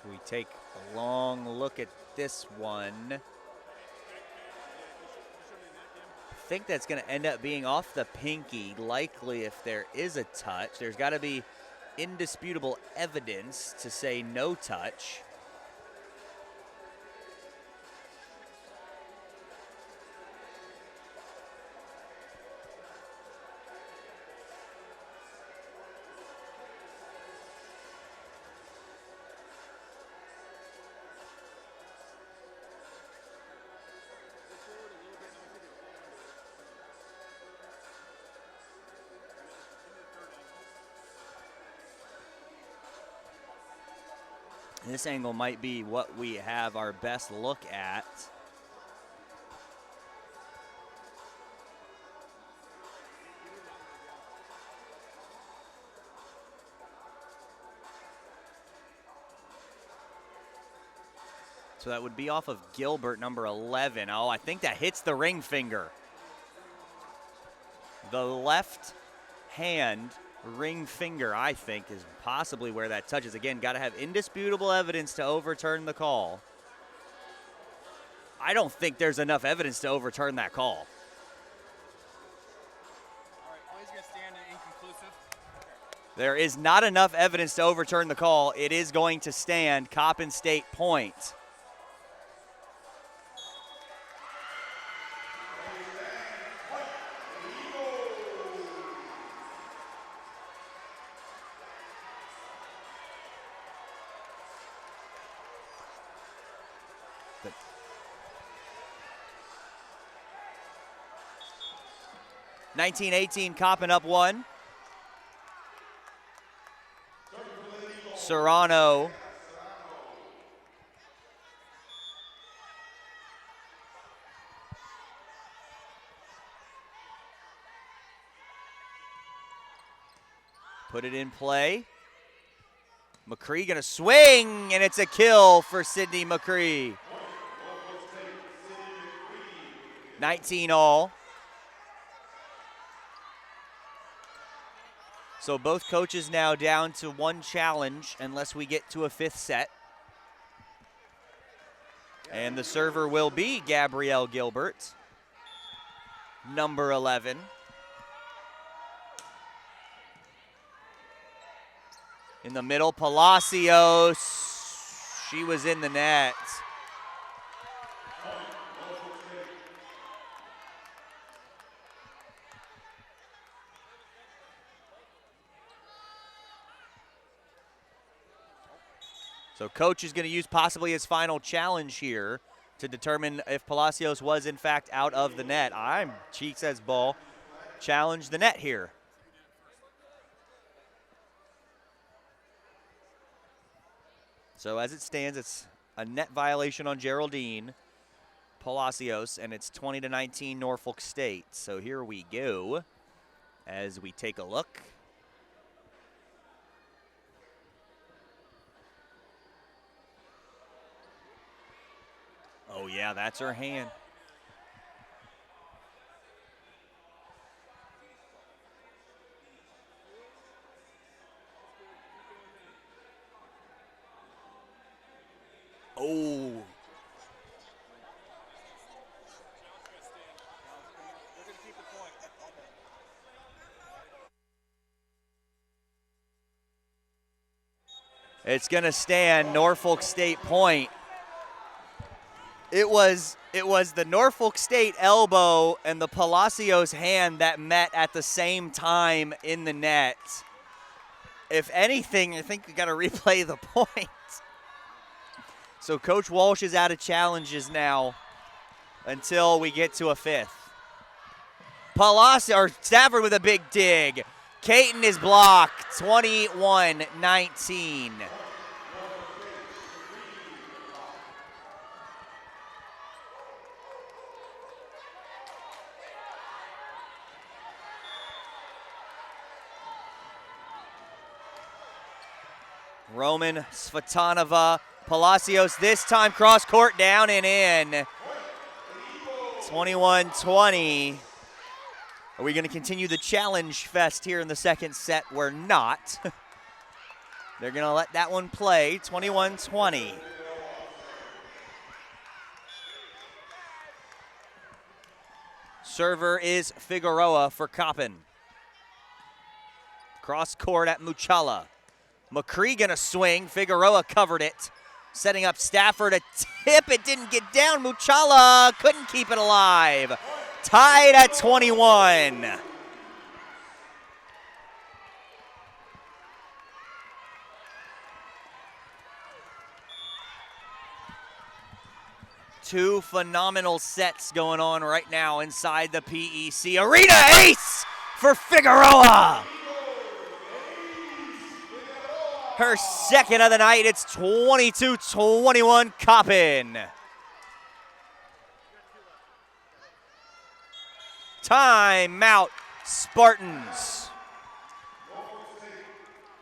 So we take a long look at this one. I think that's going to end up being off the pinky. Likely, if there is a touch, there's got to be indisputable evidence to say no touch. This angle might be what we have our best look at. So that would be off of Gilbert, number 11. Oh, I think that hits the ring finger. The left hand ring finger, I think, is possibly where that touches. Again, got to have indisputable evidence to overturn the call. I don't think there's enough evidence to overturn that call. All right, always gonna stand inconclusive. There is not enough evidence to overturn the call. It is going to stand. Coppin State point. But 19-18, Coppin up 1. Serrano. Put it in play. McCree gonna swing, and it's a kill for Sydney McCree. 19 all. So both coaches now down to one challenge unless we get to a fifth set. And the server will be Gabrielle Gilbert, number 11. In the middle, Palacios. She was in the net. So coach is going to use possibly his final challenge here to determine if Palacios was in fact out of the net. Cheeks as ball. Challenge the net here. So as it stands, it's a net violation on Geraldine Palacios, and it's 20-19 Norfolk State. So here we go as we take a look. Oh yeah, that's her hand. Oh. It's going to stand Norfolk State point. It was the Norfolk State elbow and the Palacios hand that met at the same time in the net. If anything, I think we got to replay the point. So Coach Walsh is out of challenges now until we get to a fifth. Stafford with a big dig. Caton is blocked, 21-19. Roman Svatanova, Palacios this time cross court down and in. 21-20. Are we going to continue the challenge fest here in the second set? We're not. They're going to let that one play, 21-20. Server is Figueroa for Coppin. Cross court at Muchala. McCree gonna swing. Figueroa covered it. Setting up Stafford, a tip. It didn't get down. Muchala couldn't keep it alive. Tied at 21. Two phenomenal sets going on right now inside the PEC Arena. Ace for Figueroa. Her second of the night. It's 22-21 Coppin. Timeout, Spartans.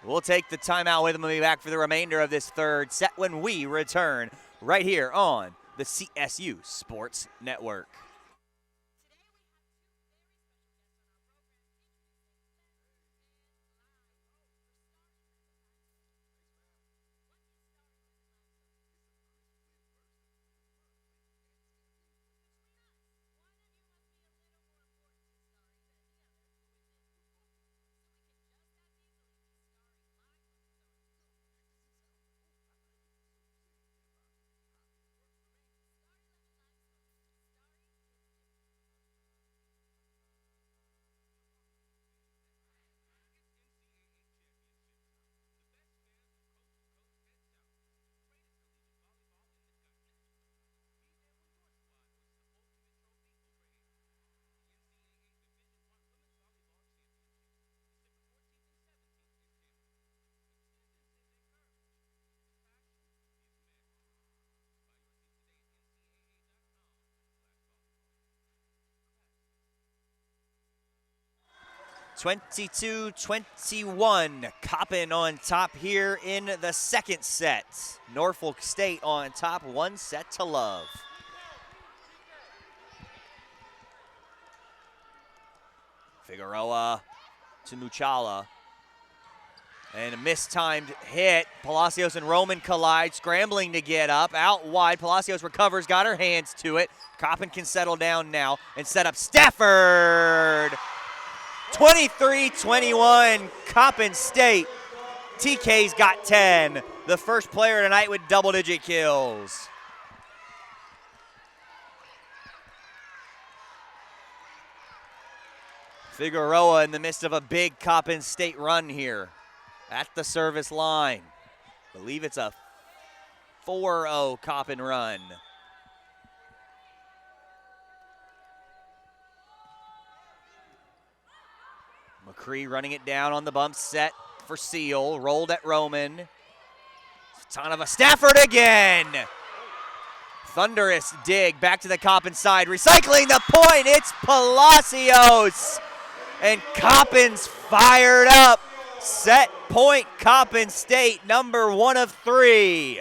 We'll take the timeout with them and be back for the remainder of this third set when we return right here on the CSU Sports Network. 22-21. Coppin on top here in the second set. Norfolk State on top, 1 set to love. Figueroa to Muchala. And a mistimed hit. Palacios and Roman collide, scrambling to get up. Out wide, Palacios recovers, got her hands to it. Coppin can settle down now and set up Stafford. 23-21, Coppin State. TK's got 10. The first player tonight with double-digit kills. Figueroa in the midst of a big Coppin State run here at the service line. I believe it's a 4-0 Coppin run. McCree running it down on the bump set for Seal. Rolled at Roman. Tonova Stafford again. Thunderous dig back to the Coppin side. Recycling the point. It's Palacios. And Coppin's fired up. Set point Coppin State, number 1 of 3.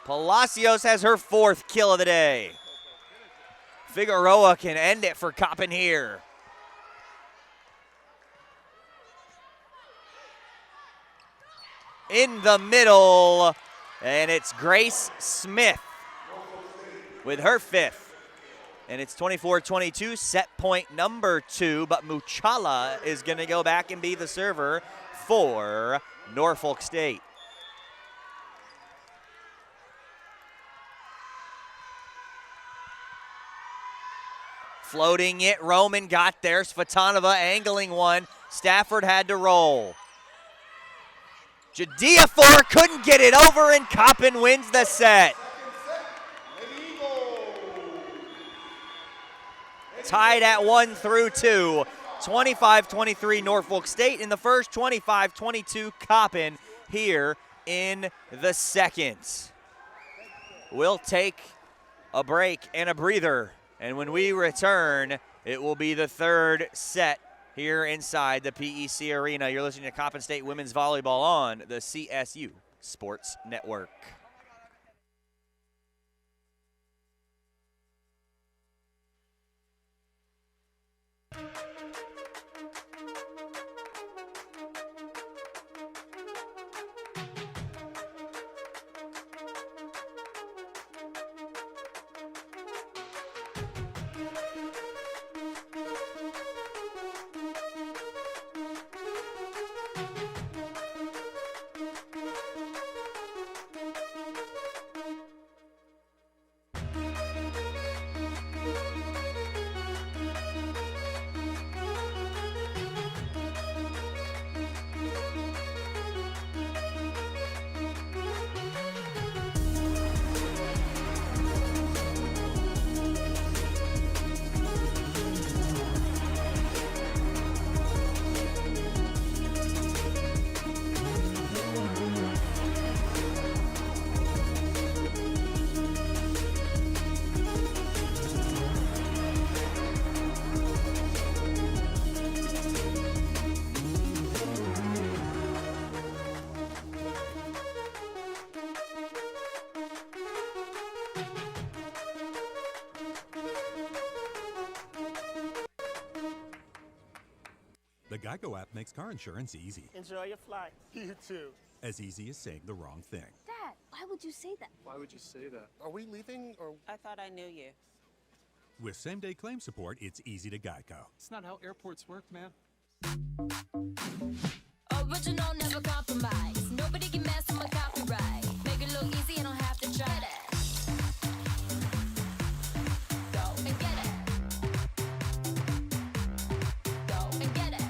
Palacios has her 4th kill of the day. Figueroa can end it for Coppin here. In the middle, and it's Grace Smith with her 5th. And it's 24-22, set point number 2, but Muchala is going to go back and be the server for Norfolk State. Floating it, Roman got there, Svatanova angling one, Stafford had to roll. Jadiafor couldn't get it over, and Coppin wins the set. Tied at 1 through 2. 25-23 Norfolk State in the first, 25-22 Coppin here in the second. We'll take a break and a breather, and when we return, it will be the third set here inside the PEC Arena. You're listening to Coppin State Women's Volleyball on the CSU Sports Network. The Geico app makes car insurance easy. Enjoy your flight. You too. As easy as saying the wrong thing. Dad, why would you say that? Why would you say that? Are we leaving or? I thought I knew you. With same-day claim support, it's easy to Geico. It's not how airports work, man. Original, never compromise. Nobody can mess with my copyright. Make it look easy, I don't have to try that. Go and get it. Go and get it.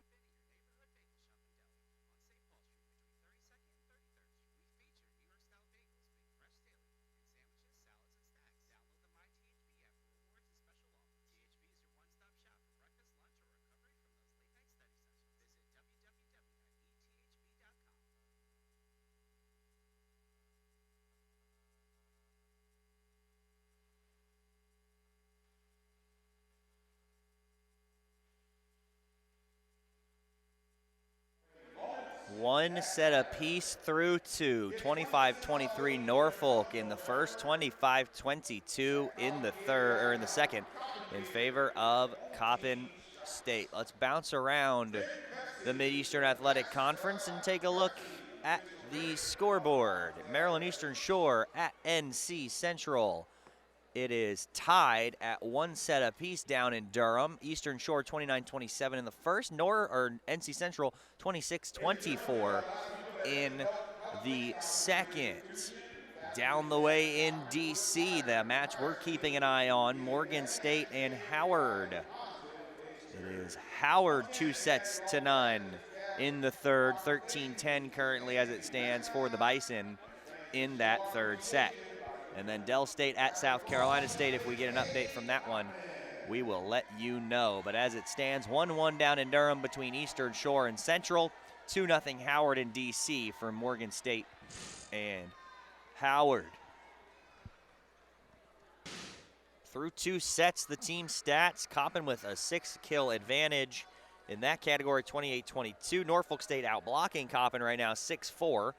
One set apiece through two. 25-23 Norfolk in the first, 25-22 in the third, or in the second, in favor of Coppin State. Let's bounce around the Mid-Eastern Athletic Conference and take a look at the scoreboard. Maryland Eastern Shore at NC Central. It is tied at one set apiece down in Durham. Eastern Shore 29-27 in the first, NC Central 26-24 in the second. Down the way in DC, the match we're keeping an eye on, Morgan State and Howard. It is Howard 2-0 in the third, 13-10 currently as it stands for the Bison in that third set. And then Dell State at South Carolina State, if we get an update from that one, we will let you know. But as it stands, 1-1 down in Durham between Eastern Shore and Central, 2-0 Howard and DC for Morgan State and Howard. Through two sets, the team stats, Coppin with a 6-kill advantage. In that category, 28-22. Norfolk State out blocking Coppin right now, 6-4.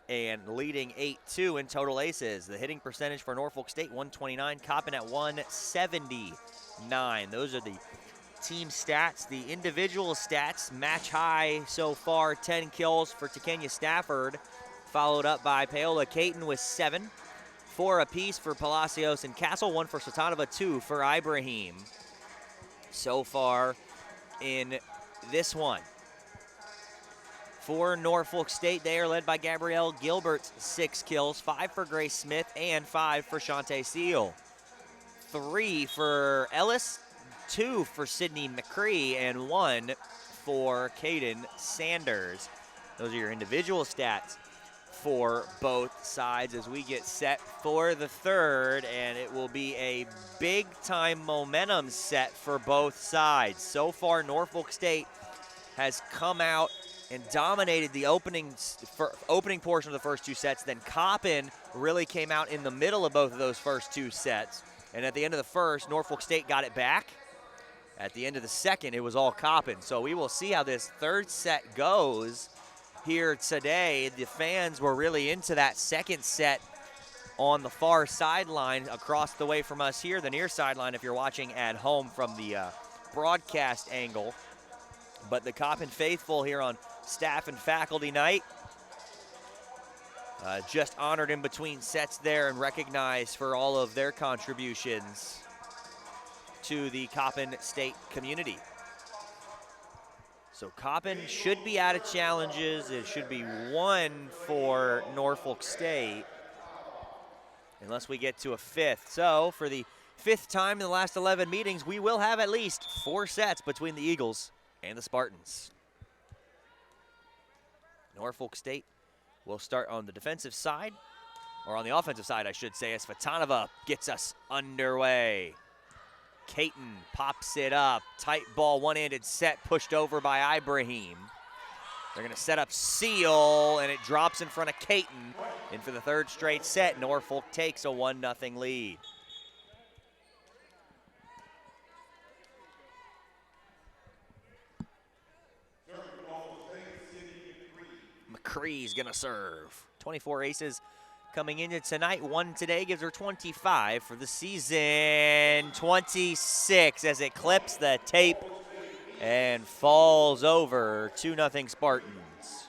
And leading 8-2 in total aces. The hitting percentage for Norfolk State, 129. Coppin at 179. Those are the team stats. The individual stats, match high so far, 10 kills for Takenya Stafford, followed up by Paola Caton with 7. 4 apiece for Palacios and Castle, 1 for Satanova, 2 for Ibrahim. So far in this one. For Norfolk State, they are led by Gabrielle Gilbert, 6 kills, 5 for Grace Smith, and 5 for Shantae Seal. 3 for Ellis, 2 for Sydney McCree, and 1 for Caden Sanders. Those are your individual stats for both sides as we get set for the third, and it will be a big-time momentum set for both sides. So far, Norfolk State has come out and dominated the opening portion of the first two sets. Then Coppin really came out in the middle of both of those first two sets. And at the end of the first, Norfolk State got it back. At the end of the second, it was all Coppin. So we will see how this third set goes here today. The fans were really into that second set on the far sideline across the way from us here, the near sideline if you're watching at home from the broadcast angle. But the Coppin faithful here on staff and faculty night just honored in between sets there and recognized for all of their contributions to the Coppin State community. So Coppin should be out of challenges. It should be 1 for Norfolk State unless we get to a 5th. So for the 5th time in the last 11 meetings, we will have at least 4 sets between the Eagles and the Spartans. Norfolk State will start on the defensive side, or on the offensive side, I should say, as Fatanova gets us underway. Caton pops it up. Tight ball, one-handed set, pushed over by Ibrahim. They're going to set up Seal, and it drops in front of Caton. And for the third straight set, Norfolk takes a 1-0 lead. McCree's gonna serve. 24 aces coming into tonight. 1 today gives her 25 for the season. 26 as it clips the tape and falls over. 2-0 Spartans.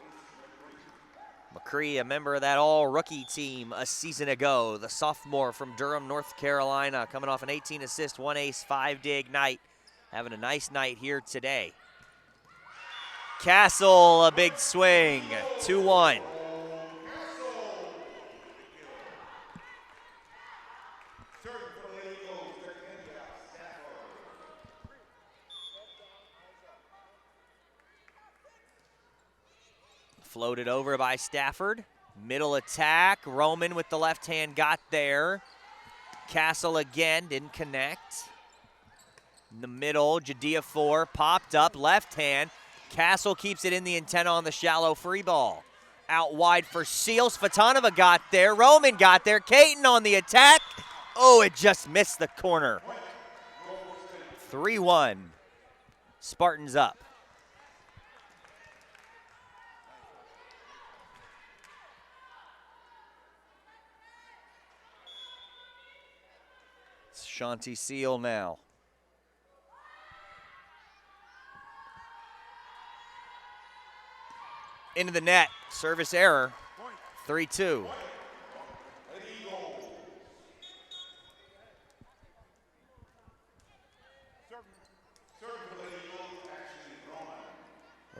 McCree, a member of that all-rookie team a season ago. The sophomore from Durham, North Carolina, coming off an 18-assist, 1-ace, 5-dig night. Having a nice night here today. Castle, a big swing, 2-1. Floated over by Stafford. Middle attack, Roman with the left hand got there. Castle again, didn't connect. In the middle, Jadea 4, popped up, left hand. Castle keeps it in the antenna on the shallow free ball. Out wide for Seals. Fatanova got there. Roman got there. Caton on the attack. Oh, it just missed the corner. 3-1. Spartans up. It's Shanti Seal now. Into the net. Service error. 3-2.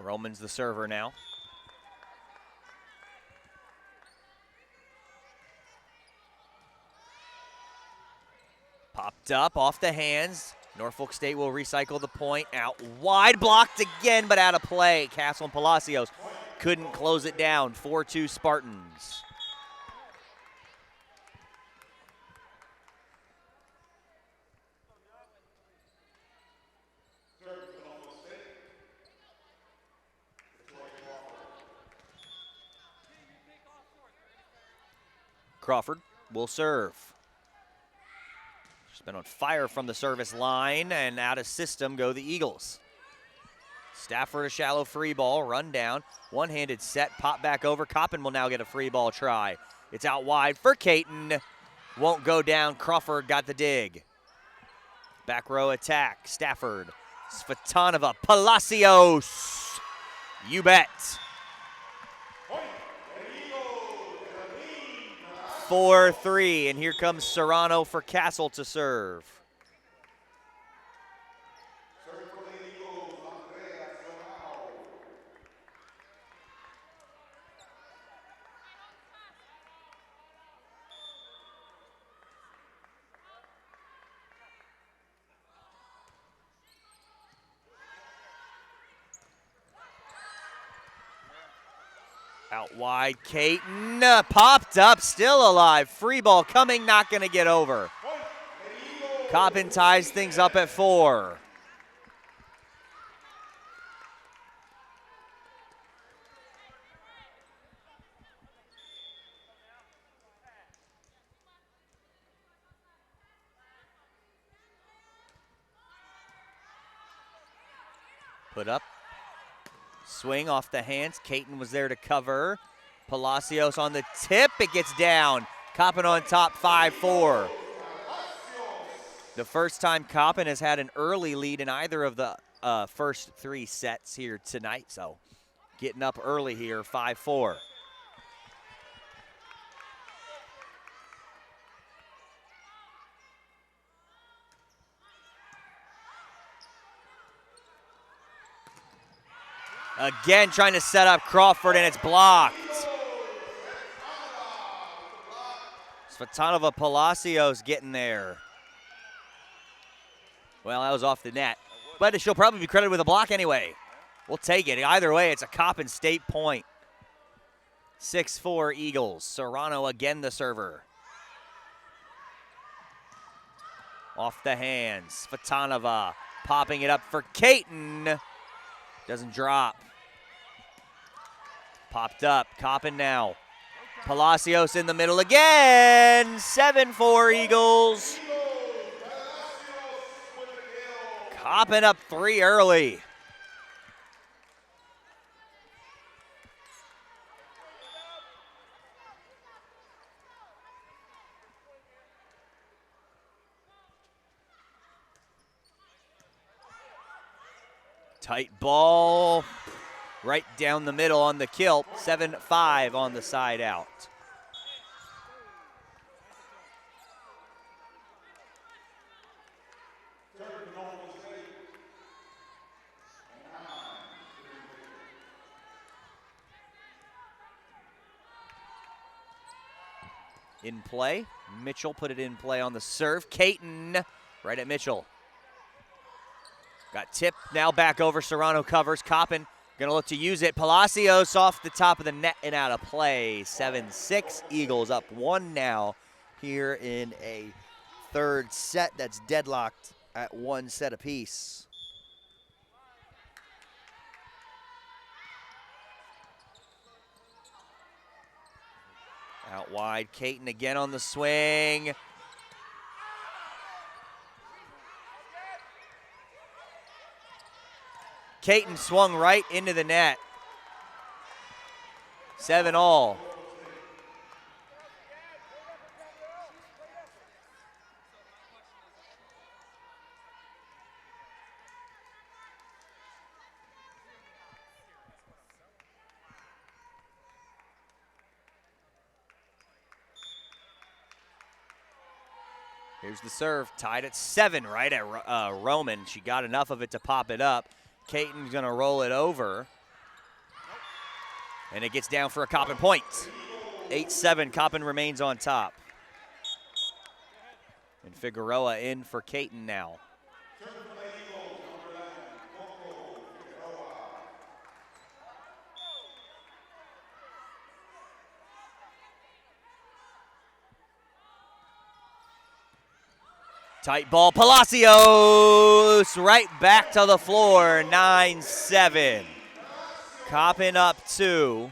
Roman's the server now. Popped up off the hands. Norfolk State will recycle the point. Out wide, blocked again, but out of play. Castle and Palacios couldn't close it down. 4-2 Spartans. Crawford will serve. She's been on fire from the service line, and out of system go the Eagles. Stafford a shallow free ball, run down, one-handed set, pop back over. Coppin will now get a free ball try. It's out wide for Caton. Won't go down. Crawford got the dig. Back row attack. Stafford, Svatanova, Palacios. You bet. 4-3, and here comes Serrano for Castle to serve. Out wide, Caton, popped up, still alive. Free ball coming, not gonna get over. Coppin ties things up at 4. Put up. Swing off the hands. Caton was there to cover. Palacios on the tip. It gets down. Coppin on top, 5-4. The first time Coppin has had an early lead in either of the first 3 sets here tonight. So getting up early here, 5-4. Again, trying to set up Crawford, and it's blocked. Svatanova Palacios getting there. Well, that was off the net. But she'll probably be credited with a block anyway. We'll take it. Either way, it's a Coppin State point. 6-4 Eagles. Serrano again the server. Off the hands. Svatanova popping it up for Caton. Doesn't drop. Popped up. Coppin now. Palacios in the middle again. 7-4 Eagles. Coppin up 3 early. Tight ball. Right down the middle on the kilt. 7-5 on the side out. In play. Mitchell put it in play on the serve. Caton right at Mitchell. Got tipped, now back over. Serrano covers. Coppin gonna look to use it. Palacios off the top of the net and out of play. 7-6. Eagles up 1 now here in a third set that's deadlocked at 1 set apiece. Out wide, Caton again on the swing. Caton swung right into the net. 7-all. Here's the serve, tied at 7 right at Roman. She got enough of it to pop it up. Caton's gonna roll it over. And it gets down for a Coppin point. 8-7, Coppin remains on top. And Figueroa in for Caton now. Tight ball, Palacios right back to the floor, 9-7. Coppin up 2.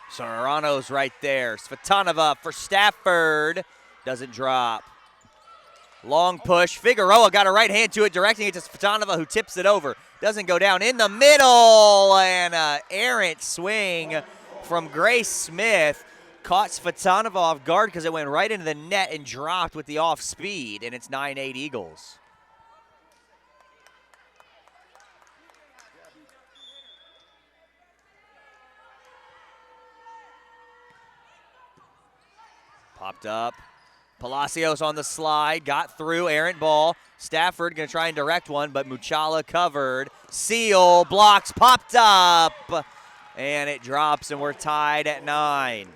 Serrano's right there. Svatanova for Stafford. Doesn't drop. Long push. Figueroa got a right hand to it, directing it to Svatanova, who tips it over. Doesn't go down in the middle. And an errant swing from Grace Smith. Caught Svatanova off guard because it went right into the net and dropped with the off speed. And it's 9-8 Eagles. Popped up. Palacios on the slide, got through, errant ball. Stafford gonna try and direct one, but Muchala covered. Seal, blocks, popped up. And it drops, and we're tied at 9.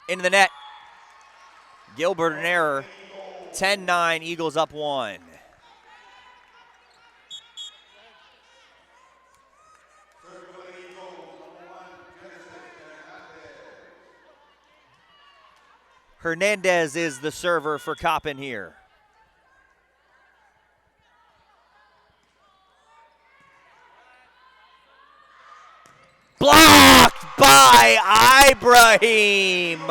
Into the net. Gilbert an error. 10-9, Eagles up 1. Hernandez is the server for Coppin here. Blocked by Ibrahim.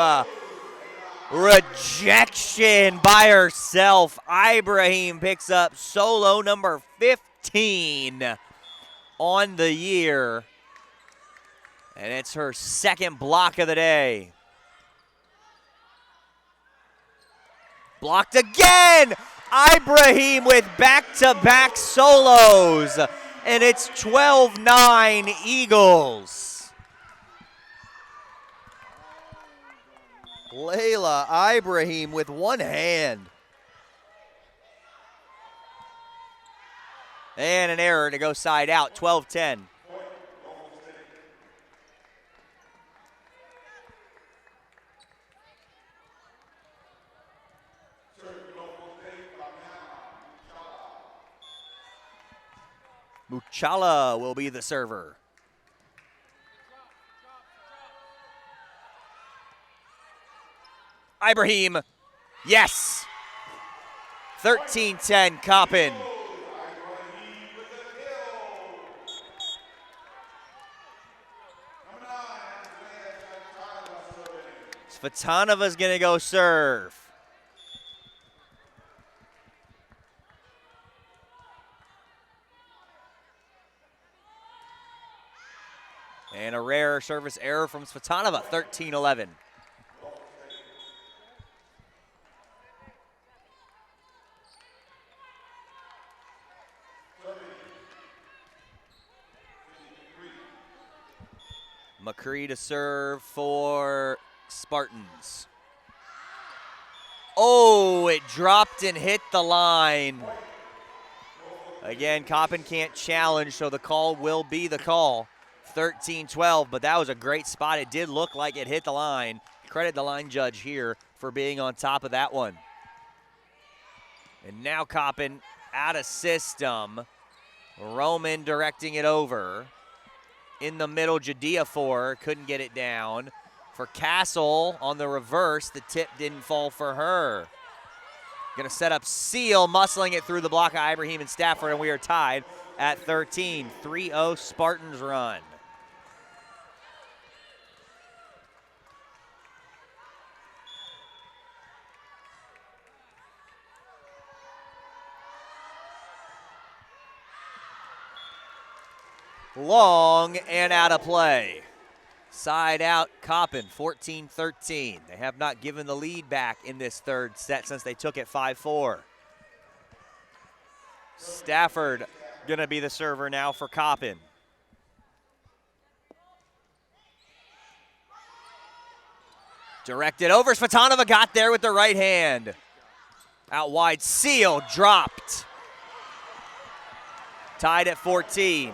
Rejection by herself. Ibrahim picks up solo number 15 on the year. And it's her second block of the day. Blocked again. Ibrahim with back-to-back solos. And it's 12-9 Eagles. Layla Ibrahim with one hand. And an error to go side out, 12-10. Muchala will be the server. Ibrahim, yes. 13-10, Coppin. Svatanova's gonna go serve. And a rare service error from Svatanova, 13-11. McCree to serve for Spartans. Oh, it dropped and hit the line. Again, Coppin can't challenge, so the call will be the call. 13-12, but that was a great spot. It did look like it hit the line. Credit the line judge here for being on top of that one. And now Coppin out of system. Roman directing it over. In the middle, Jadiafor couldn't get it down. For Castle on the reverse, the tip didn't fall for her. Gonna set up Seal, muscling it through the block of Ibrahim and Stafford, and we are tied at 13. 3-0 Spartans run. long and out of play. Side out Coppin, 14-13. They have not given the lead back in this third set since they took it 5-4. Stafford gonna be the server now for Coppin. Directed over, Svatanova got there with the right hand. Out wide, Seal dropped. Tied at 14.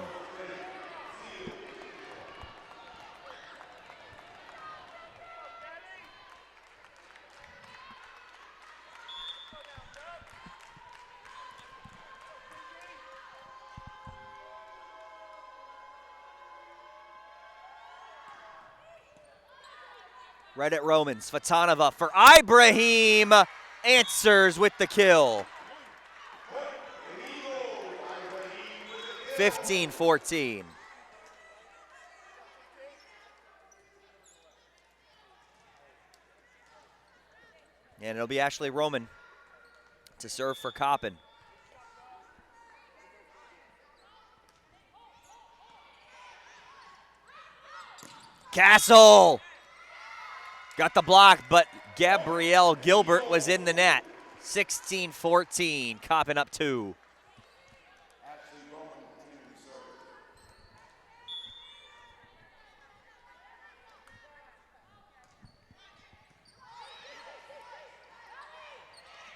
Right at Roman, Svatanova for Ibrahim, answers with the kill. 15-14. And it'll be Ashley Roman to serve for Coppin. Castle! Got the block, but Gabrielle Gilbert was in the net. 16-14, Coppin up 2.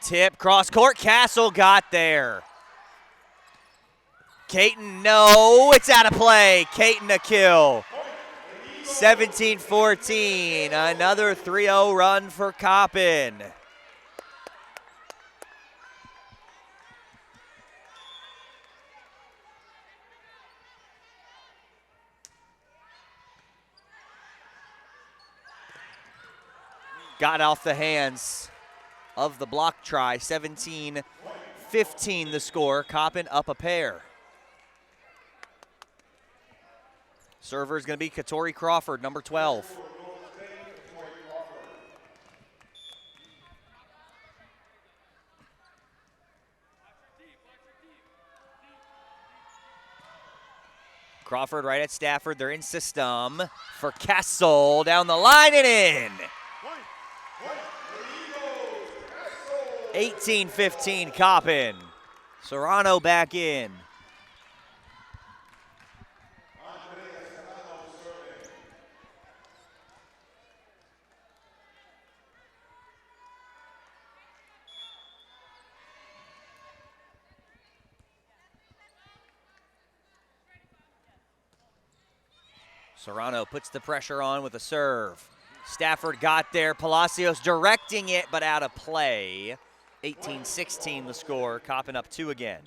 Tip, cross court, Castle got there. Caton, no, it's out of play. Caton a kill. 17-14, another 3-0 run for Coppin. Got off the hands of the block try. 17-15 the score. Coppin up a pair. Server is going to be Katori Crawford, number 12. Crawford right at Stafford. They're in system for Castle. Down the line and in. 18-15 Coppin. Serrano back in. Serrano puts the pressure on with a serve. Stafford got there. Palacios directing it, but out of play. 18-16 the score. Coppin up 2 again.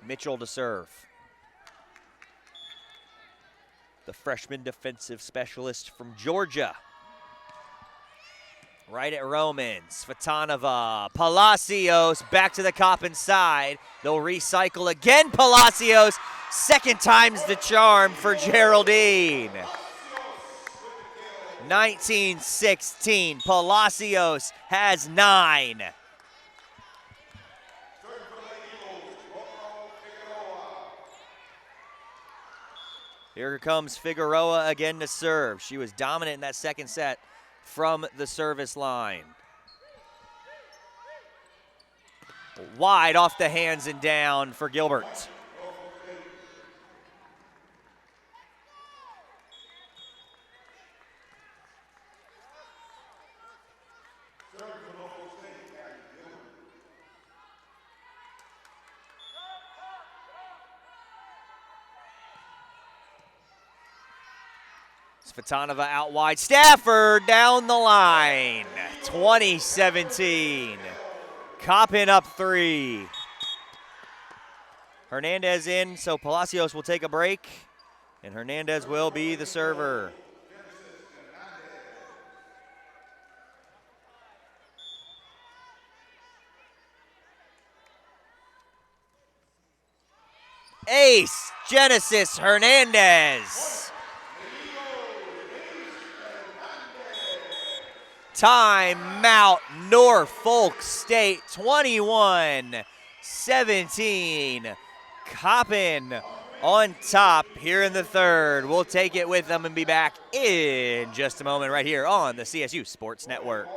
Mitchell to serve. The freshman defensive specialist from Georgia. Right at Roman, Svatanova, Palacios back to the Coppin side. They'll recycle again, Palacios. Second time's the charm for Geraldine. 19-16, Palacios has 9. Here comes Figueroa again to serve. She was dominant in that second set from the service line. Wide off the hands and down for Gilbert. Svatanova out wide. Stafford down the line. 20-17. Coppin up 3. Hernandez in, so Palacios will take a break, and Hernandez will be the server. Ace, Genesis Hernandez. Timeout, Norfolk State, 21-17. Coppin on top here in the third. We'll take it with them and be back in just a moment right here on the CSU Sports Network.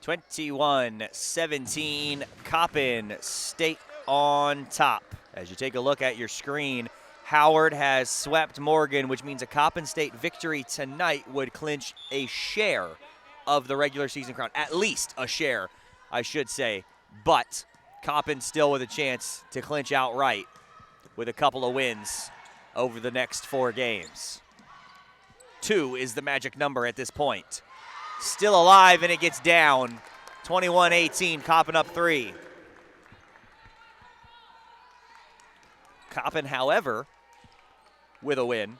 (21-17), Coppin State on top. As you take a look at your screen, Howard has swept Morgan, which means a Coppin State victory tonight would clinch a share of the regular season crown. At least a share, I should say. But Coppin still with a chance to clinch outright with a couple of wins over the next 4 games. 2 is the magic number at this point. Still alive, and it gets down. 21-18, Coppin up 3. Coppin, however, with a win,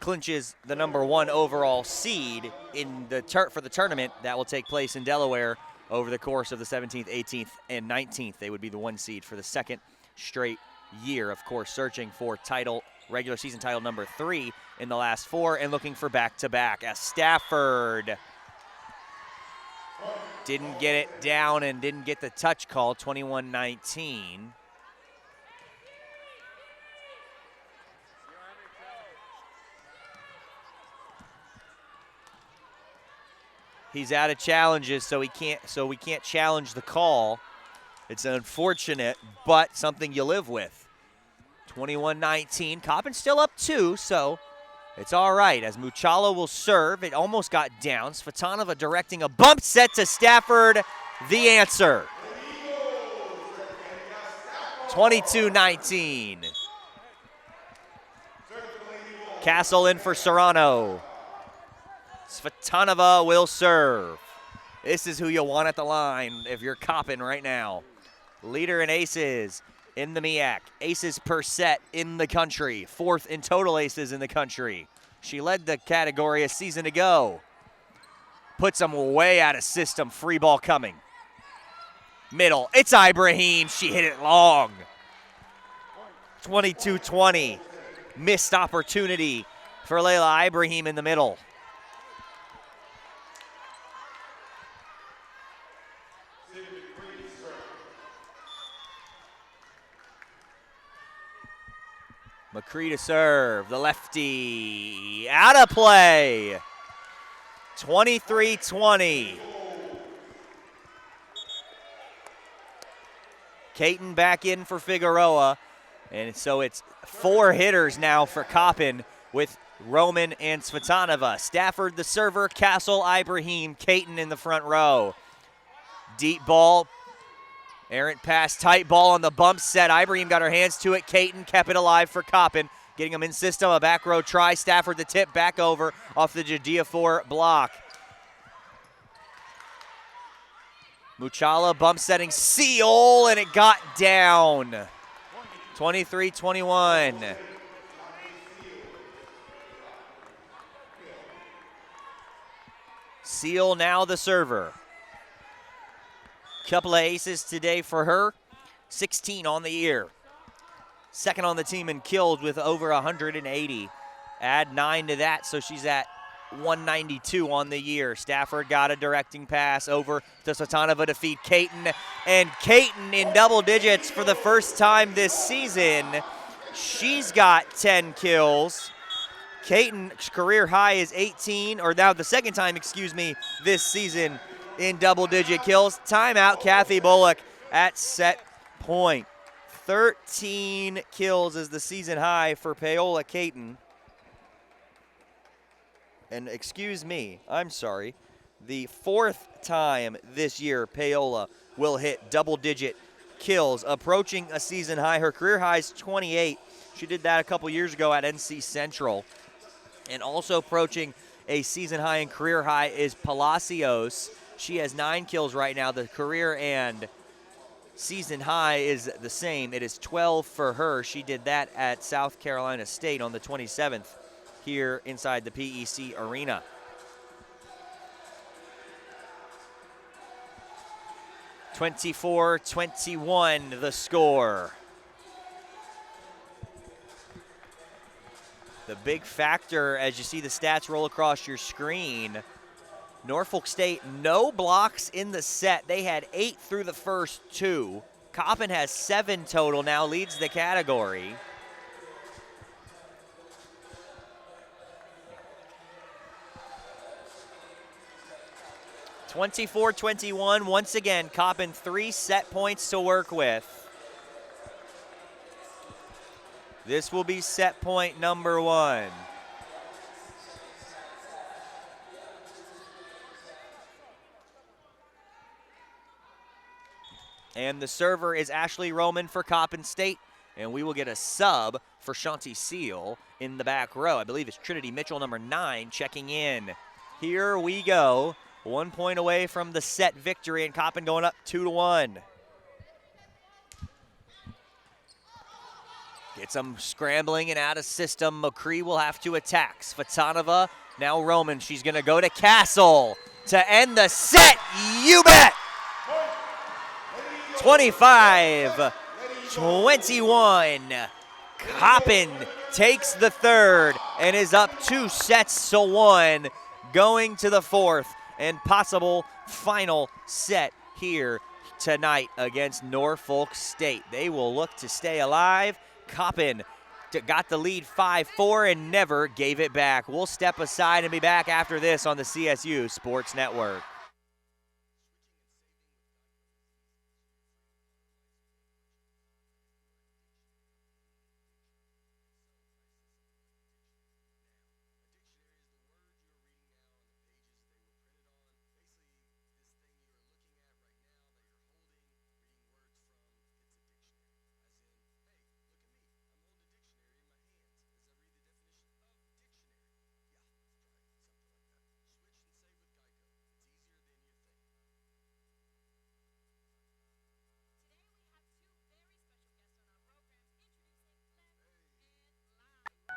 clinches the number 1 overall seed in the for the tournament that will take place in Delaware over the course of the 17th, 18th, and 19th. They would be the 1 seed for the second straight year, of course, searching for regular season title number 3 in the last 4 and looking for back-to-back as Stafford didn't get it down and didn't get the touch call. 21-19. He's out of challenges, so we can't challenge the call. It's unfortunate, but something you live with. 21-19. Coppin still up 2, so it's all right. As Muchala will serve, it almost got down. Svatanova directing a bump set to Stafford, the answer. 22-19. Castle in for Serrano. Svatanova will serve. This is who you want at the line if you're Coppin right now. Leader in aces in the MEAC. Aces per set in the country. 4th in total aces in the country. She led the category a season ago. Puts them way out of system. Free ball coming. Middle. It's Ibrahim. She hit it long. 22-20. Missed opportunity for Layla Ibrahim in the middle. McCree to serve, the lefty, out of play. 23-20. Caton back in for Figueroa, and so it's 4 hitters now for Coppin with Roman and Svatanova. Stafford the server, Castle, Ibrahim, Caton in the front row. Deep ball. Errant pass, tight ball on the bump set. Ibrahim got her hands to it. Caton kept it alive for Coppin. Getting him in system, a back row try. Stafford the tip, back over off the Judea-4 block. Muchala bump setting Seal, and it got down. 23-21. Seal now the server. Couple of aces today for her. 16 on the year. Second on the team in kills with over 180. Add 9 to that, so she's at 192 on the year. Stafford got a directing pass over to Svatanova to feed Caton. And Caton in double digits for the first time this season. She's got 10 kills. Caton's career high is 18, or now the second time, this season in double-digit kills. Timeout, Kathy Bullock at set point. 13 kills is the season high for Paola Caton. And I'm sorry, the fourth time this year Paola will hit double-digit kills, approaching a season high. Her career high is 28. She did that a couple years ago at NC Central. And also approaching a season high and career high is Palacios. She has 9 kills right now. The career and season high is the same. It is 12 for her. She did that at South Carolina State on the 27th here inside the PEC Arena. (24-21) the score. The big factor as you see the stats roll across your screen, Norfolk State, no blocks in the set. They had 8 through the first 2. Coppin has 7 total, now leads the category. (24-21), once again, Coppin 3 set points to work with. This will be set point number 1. And the server is Ashley Roman for Coppin State. And we will get a sub for Shanti Seal in the back row. I believe it's Trinity Mitchell, number 9, checking in. Here we go. 1 point away from the set victory, and Coppin going up 2-1. Gets them scrambling and out of system. McCree will have to attack. Svatanova, now Roman. She's going to go to Castle to end the set. You bet! 25-21. Coppin takes the third and is up 2-1 going to the fourth and possible final set here tonight against Norfolk State. They will look to stay alive. Coppin got the lead 5-4 and never gave it back. We'll step aside and be back after this on the CSU Sports Network.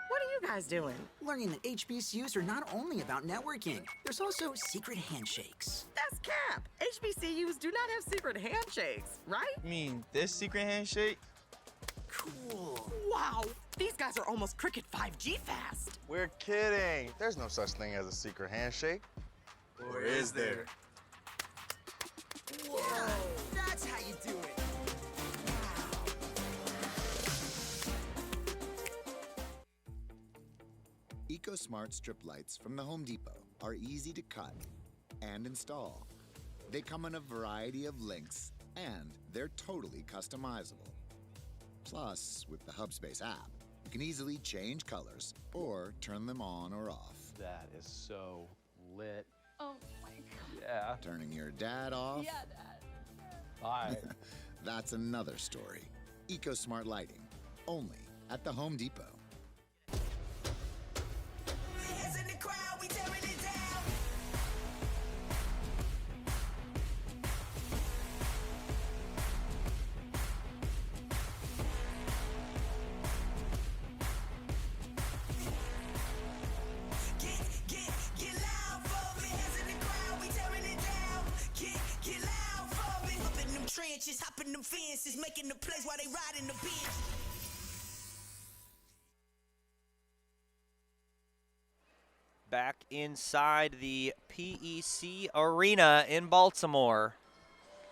What are you guys doing? Learning that HBCUs are not only about networking, there's also secret handshakes. That's cap. HBCUs do not have secret handshakes, right? You mean this secret handshake? Cool. Wow, these guys are almost cricket 5G fast. We're kidding. There's no such thing as a secret handshake. Or is there? Whoa, that's how you do it. EcoSmart strip lights from the Home Depot are easy to cut and install. They come in a variety of lengths and they're totally customizable. Plus, with the Hubspace app, you can easily change colors or turn them on or off. That is so lit. Oh my God. Yeah. Turning your dad off? Yeah, Dad. Bye. That's another story. EcoSmart lighting, only at the Home Depot. Trenches, hopping them fences, making the plays while they riding the bench. Back inside the PEC Arena in Baltimore.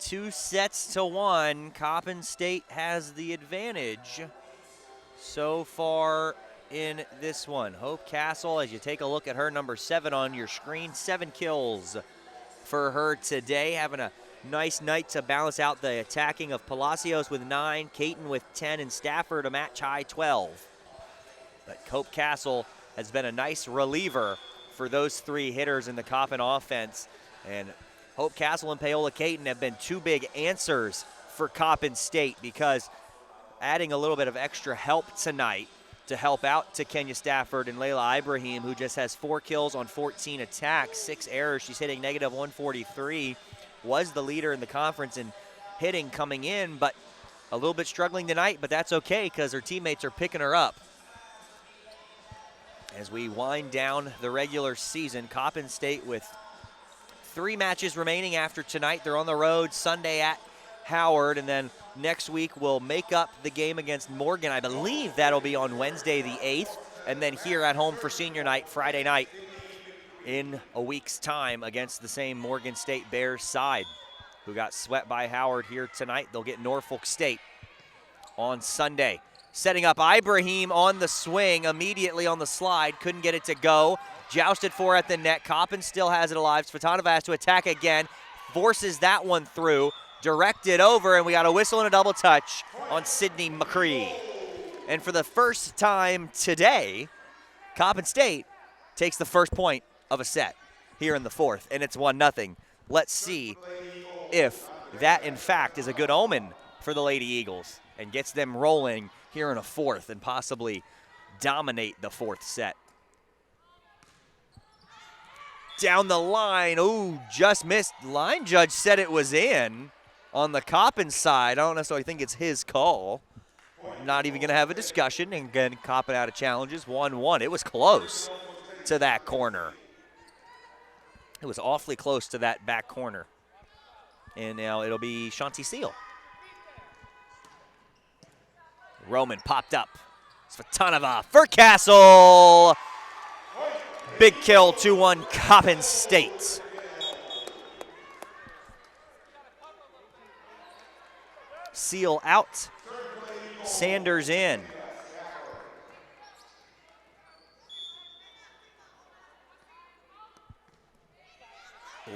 2-1. Coppin State has the advantage so far in this one. Hope Castle, as you take a look at her, number 7 on your screen, 7 kills for her today, having a nice night to balance out the attacking of Palacios with 9, Caton with 10, and Stafford a match high 12. But Hope Castle has been a nice reliever for those 3 hitters in the Coppin offense. And Hope Castle and Paola Caton have been 2 big answers for Coppin State, because adding a little bit of extra help tonight to help out to Kenya Stafford and Layla Ibrahim, who just has 4 kills on 14 attacks, 6 errors. She's hitting negative 143, was the leader in the conference in hitting coming in, but a little bit struggling tonight, but that's okay because her teammates are picking her up. As we wind down the regular season, Coppin State with 3 matches remaining after tonight. They're on the road Sunday at Howard, and then next week we'll make up the game against Morgan. I believe that'll be on Wednesday the 8th, and then here at home for senior night Friday night in a week's time against the same Morgan State Bears side, who got swept by Howard here tonight. They'll get Norfolk State on Sunday. Setting up Ibrahim on the swing, immediately on the slide, couldn't get it to go. Jousted for at the net. Coppin still has it alive. Svatanova has to attack again, forces that one through, directed over, and we got a whistle and a double touch on Sydney McCree. And for the first time today, Coppin State takes the first point of a set here in the 4th, and it's 1-0. Let's see if that, in fact, is a good omen for the Lady Eagles and gets them rolling here in a 4th and possibly dominate the 4th set. Down the line, ooh, just missed. Line judge said it was in on the Coppin side. I don't necessarily think it's his call. Not even going to have a discussion. And again, Coppin out of challenges, 1-1. It was close to that corner. It was awfully close to that back corner. And now it'll be Shanti Seal. Roman popped up. Svatanova for Castle. Big kill, 2-1 Coppin State. Seal out. Sanders in.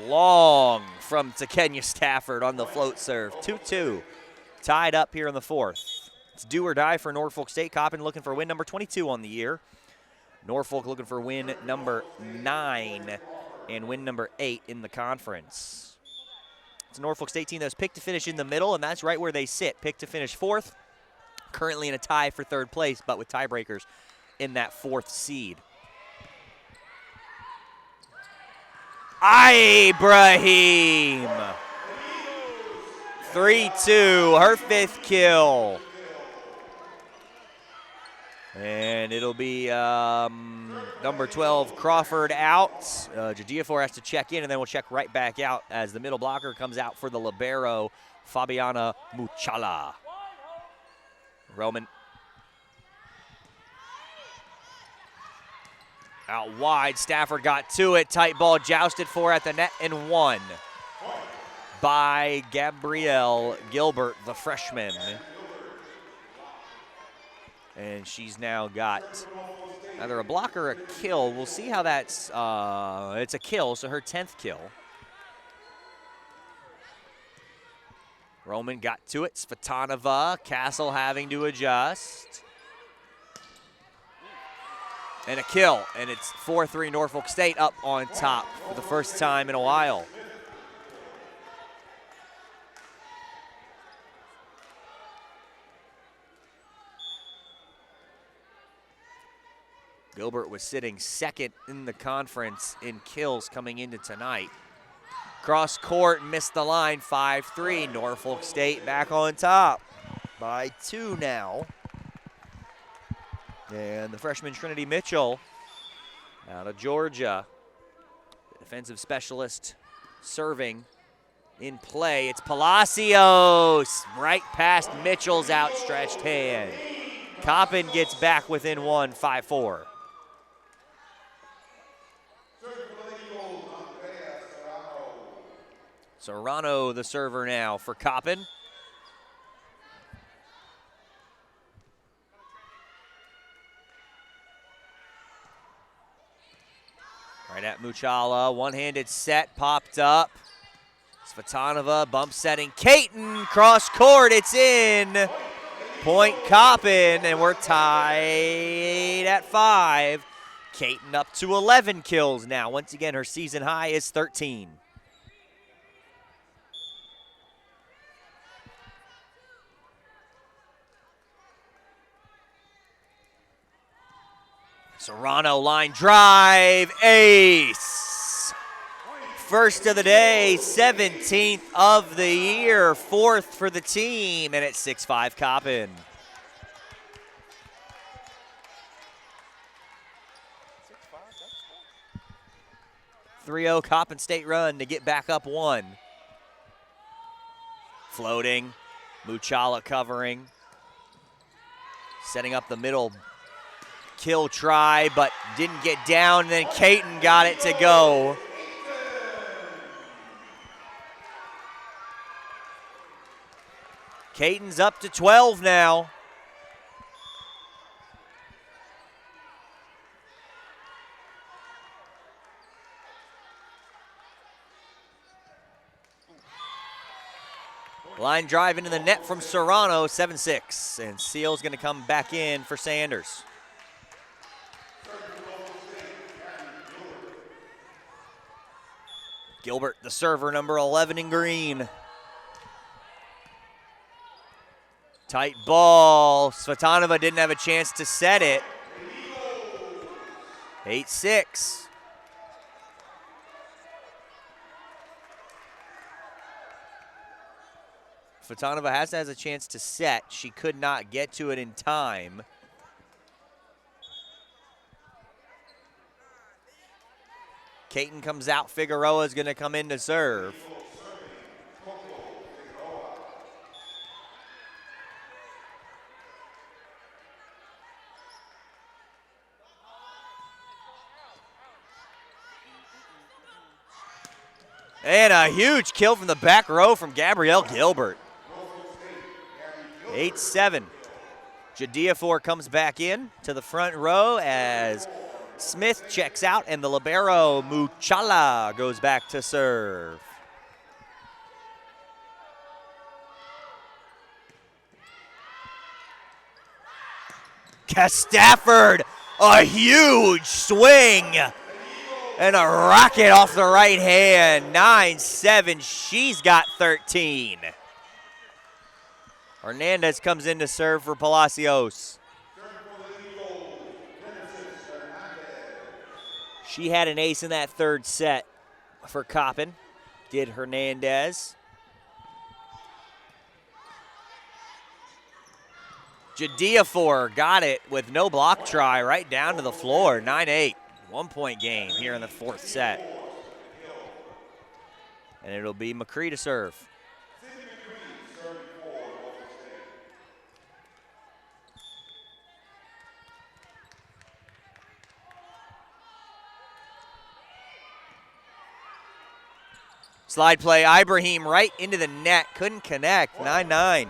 Long from Kenya Stafford on the float serve. 2-2. Tied up here in the 4th. It's do or die for Norfolk State. Coppin looking for win number 22 on the year. Norfolk looking for win number 9 and win number 8 in the conference. It's a Norfolk State team that's picked to finish in the middle, and that's right where they sit. Picked to finish 4th, currently in a tie for 3rd place, but with tiebreakers in that 4th seed. Ibrahim. 3-2, her 5th kill. And it'll be number 12, Crawford, out. Jajiafor has to check in, and then we'll check right back out as the middle blocker comes out for the libero, Fabiana Muchala. Roman. Out wide, Stafford got to it. Tight ball jousted for at the net and won by Gabrielle Gilbert, the freshman. And she's now got either a block or a kill. We'll see how that's, it's a kill, so her 10th kill. Roman got to it, Svatanova, Castle having to adjust. And a kill, and it's 4-3 Norfolk State up on top for the first time in a while. Gilbert was sitting 2nd in the conference in kills coming into tonight. Cross court, missed the line, 5-3. Norfolk State back on top by 2 now. And the freshman Trinity Mitchell out of Georgia. Defensive specialist serving in play. It's Palacios right past Mitchell's outstretched hand. Coppin gets back within 1, 5-4. Serrano, the server now for Coppin. Right at Muchala, one-handed set, popped up. Svatanova bump setting, Caton, cross court, it's in. Point Coppin, and we're tied at 5. Caton up to 11 kills now. Once again, her season high is 13. Serrano line drive, ace. First of the day, 17th of the year, 4th for the team, and it's 6-5 Coppin. 3-0 Coppin State run to get back up 1. Floating, Muchala covering. Setting up the middle kill try, but didn't get down, and then Caton got it to go. Caton's up to 12 now. Line drive into the net from Serrano, 7-6. And Seal's going to come back in for Sanders. Gilbert, the server, number 11 in green. Tight ball. Svatanova didn't have a chance to set it. 8-6. Svatanova has a chance to set. She could not get to it in time. Caton comes out. Figueroa is going to come in to serve. And a huge kill from the back row from Gabrielle Gilbert. 8-7. Jadiafor comes back in to the front row as Smith checks out, and the libero Muchala goes back to serve. Stafford, a huge swing. And a rocket off the right hand, 9-7, she's got 13. Hernandez comes in to serve for Palacios. She had an ace in that third set for Coppin, did Hernandez. Jadiafor got it with no block try right down to the floor, 9-8. 1-point game here in the fourth set. And it'll be McCree to serve. Slide play, Ibrahim right into the net, couldn't connect, 9-9.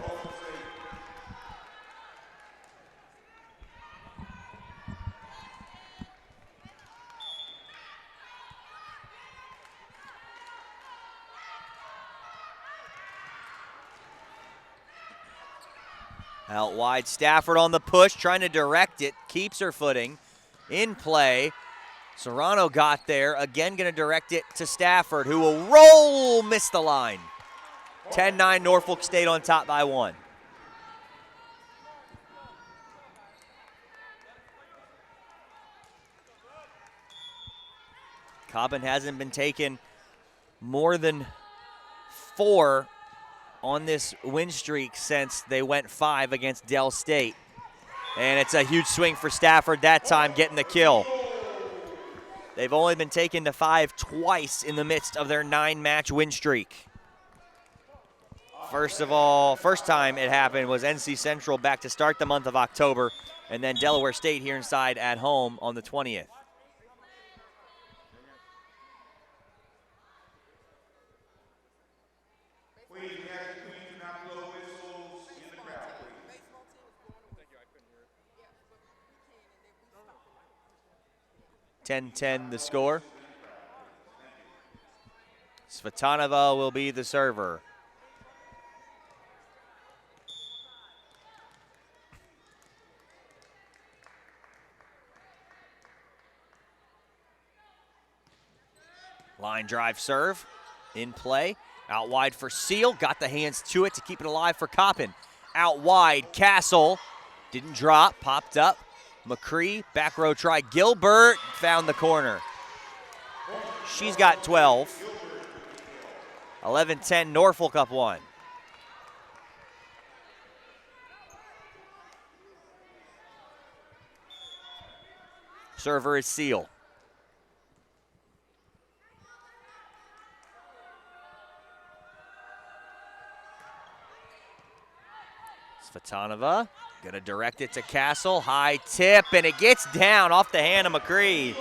Out wide, Stafford on the push, trying to direct it, keeps her footing, in play. Serrano got there, again gonna direct it to Stafford, who will roll, miss the line. 10-9, Norfolk State on top by 1. Coppin hasn't been taken more than 4 on this win streak since they went 5 against Dell State. And it's a huge swing for Stafford that time, getting the kill. They've only been taken to 5 twice in the midst of their 9-match win streak. First time it happened was NC Central back to start the month of October, and then Delaware State here inside at home on the 20th. Please, we ask you to not blow whistles in the crowd, please. 10-10 the score. Svatanova will be the server. Line drive serve in play. Out wide for Seal. Got the hands to it to keep it alive for Coppin. Out wide, Castle. Didn't drop, popped up. McCree, back row try. Gilbert found the corner. She's got 12. 11-10, Norfolk up 1. Server is Seal. Svatanova gonna direct it to Castle. High tip, and it gets down off the hand of McCree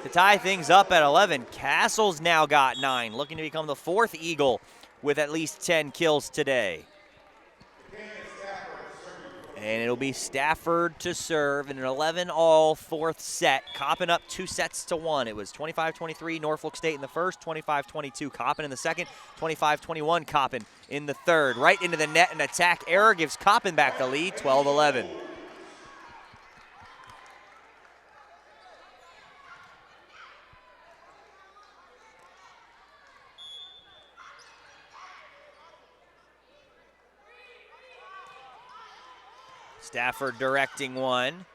to tie things up at 11. Castle's now got 9, looking to become the 4th Eagle with at least 10 kills today. And it'll be Stafford to serve in an 11-all 4th set. Coppin up 2 sets to 1. It was 25-23 Norfolk State in the first, 25-22 Coppin in the second, 25-21 Coppin in the third. Right into the net, an attack error gives Coppin back the lead, 12-11. Stafford directing one.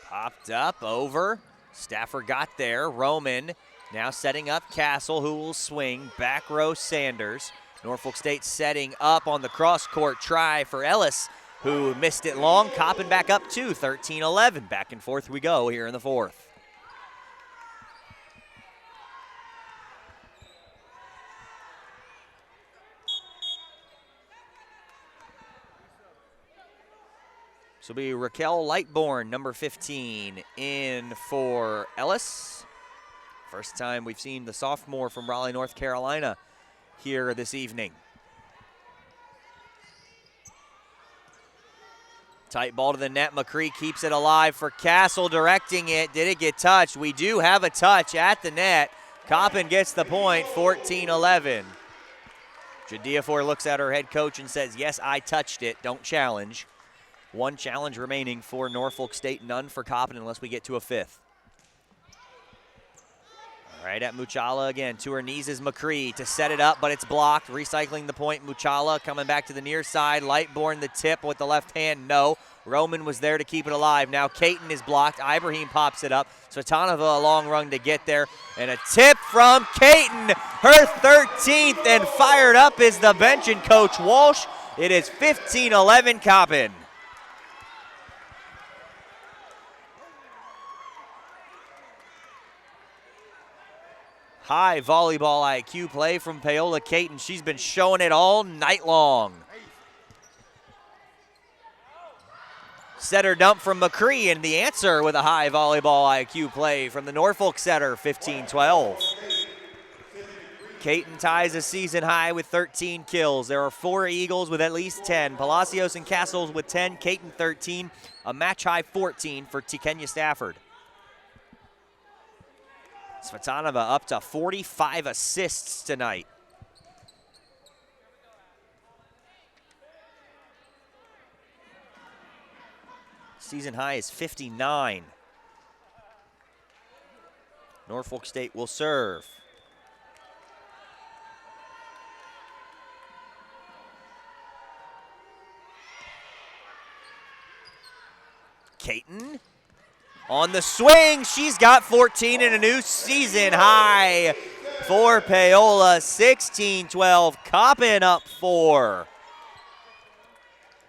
Popped up, over. Stafford got there. Roman now setting up Castle, who will swing. Back row Sanders. Norfolk State setting up on the cross-court try for Ellis, who missed it long. Coppin back up 2, 13-11. Back and forth we go here in the 4th. This will be Raquel Lightbourne, number 15, in for Ellis. First time we've seen the sophomore from Raleigh, North Carolina here this evening. Tight ball to the net. McCree keeps it alive for Castle, directing it. Did it get touched? We do have a touch at the net. Coppin gets the point, 14-11. Jadiafor looks at her head coach and says, yes, I touched it. Don't challenge. 1 challenge remaining for Norfolk State, none for Coppin unless we get to a 5th. All right, at Muchala again. To her knees is McCree to set it up, but it's blocked. Recycling the point, Muchala coming back to the near side. Lightbourne the tip with the left hand, no. Roman was there to keep it alive. Now Caton is blocked. Ibrahim pops it up. Svatanova a long run to get there. And a tip from Caton, her 13th, and fired up is the bench and Coach Walsh. It is 15-11 Coppin. High volleyball IQ play from Paola Caton. She's been showing it all night long. Setter dump from McCree, and the answer with a high volleyball IQ play from the Norfolk setter, 15-12. Caton ties a season high with 13 kills. There are 4 Eagles with at least 10. Palacios and Castles with 10, Caton 13, a match high 14 for Kenya Stafford. Svatanova up to 45 assists tonight. Season high is 59. Norfolk State will serve. Caton on the swing. She's got 14 in a new season high for Paola. 16-12. Coppin up 4.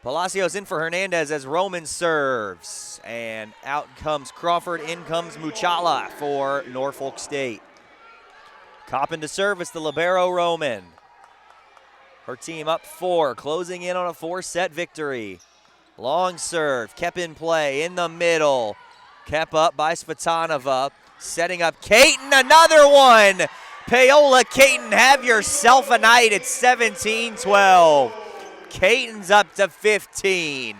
Palacios in for Hernandez as Roman serves. And out comes Crawford. In comes Muchala for Norfolk State. Coppin to service the libero Roman. Her team up 4, closing in on a 4-set victory. Long serve, kept in play in the middle. Kept up by Svatanova, setting up Caton, another one. Paola Caton, have yourself a night at 17-12. Caton's up to 15.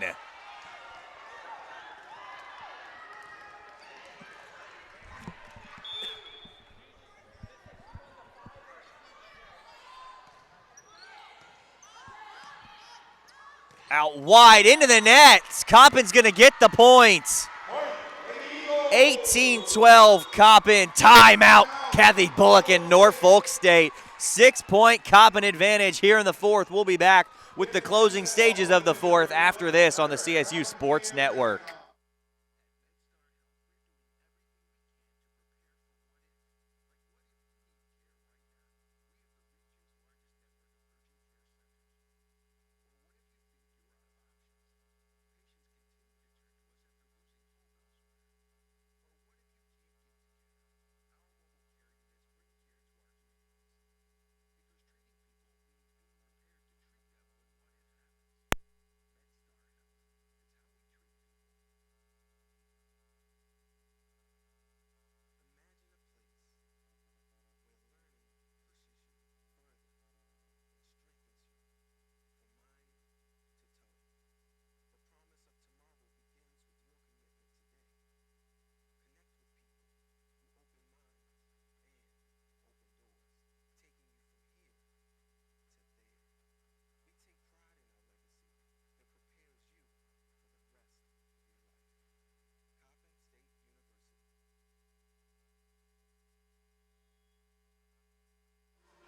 Out wide into the net. Coppin's going to get the points. 18-12 Coppin. Timeout. Kathy Bullock in Norfolk State. 6-point Coppin advantage here in the fourth. We'll be back with the closing stages of the fourth after this on the CSU Sports Network.